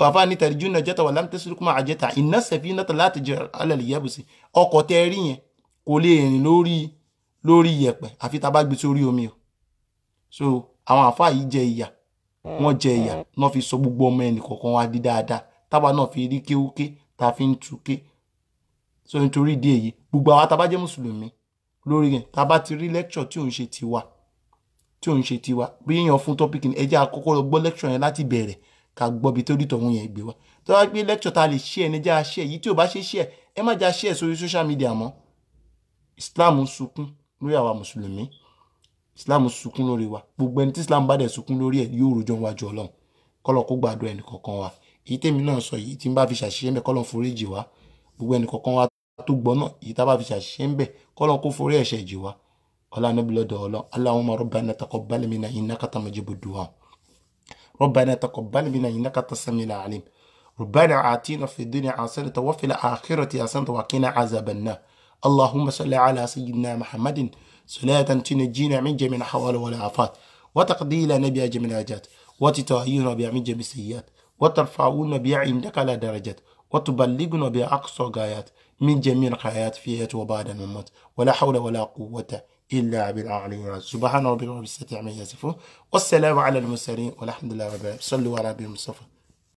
ọ̀fà ní tẹ̀lé júnà jẹ́ta wà láti tẹ́sílùkú máa jẹ́ta iná sẹ̀fí náà láti jẹ́ alẹ́lẹ̀ yẹ́bùsí ọkọ̀ tẹ́ rí yẹn kò lè rìn lórí yẹ̀pẹ̀ àfi tá a bá gbé sórí omi o so àwọn àfáà yìí jẹ ìyà wọ́n jẹ ìyà náà fi sọ gbogbo ọmọ ẹnì kọ̀ọ̀kan wá di dáadáa táwa náà fi rí kéwúké tá a fi ń túké so nítorí ìdí èyí gbogbo àwa tá a bá jẹ́ mùsùlùmí lórí yẹn tá a bá ti rí lecture tí òun ṣe tiwa bí èèyàn fún topic ní ẹjẹ́ àkọ́kọ́ lọ gbọ́ lecture yẹn láti bẹ̀rẹ̀ ká gbọ́ bí tó dìtọ̀ wọn yẹn gbé wa tó wá pé lecture ta lè share ní ẹjẹ́ share yìí tí ò bá ṣe share ẹ má já share sórí social media mọ́ Islam ń sunkún lórí àwa mùsùlùmí Islam ń sunkún lórí wa gbogbo ẹni tí Islam bá dẹ̀ sunkún lórí ẹ̀ yóò rojọ́ wájú Ọlọ́run kọ́lọ̀ kó gbàdúrà ẹnì kọ̀ọ̀kan wa èyí tèmi náà sọ yìí tí n bá fi ṣàṣìṣe ń bẹ kọ́lọ̀ foríjì wa gbogbo ẹnì kọ̀ọ̀kan wa tó gbọ́ náà èyí tá bá fi ṣàṣìṣe ń bẹ kọ́lọ̀ kó forí ẹ̀ṣẹ̀ jì wa ọlá nàbí lọ́dọ̀ Ọlọ́run Allahumma rabbana taqabbal minna innaka antal mujibud du'a ربنا تقبل منا إنك أنت السميع العليم ربنا آتنا في الدنيا حسنة وفي الآخرة حسنة وقنا عذاب النار اللهم صل على سيدنا محمد صلاة تنجينا من جميع الحوال والآفات وتقضي لنا بها جميع الحاجات وتطهرنا بها من جميع السيئات وترفعنا بها عندك على درجات وتبلغنا بها أقصى غايات من جميع الخيرات في حياة وبعد الموت ولا حول ولا قوة إلا بالله. سبحان ربك رب العزة عما يصفون والسلام على المرسلين والحمد لله رب العالمين. صلوا على نبينا المصطفى.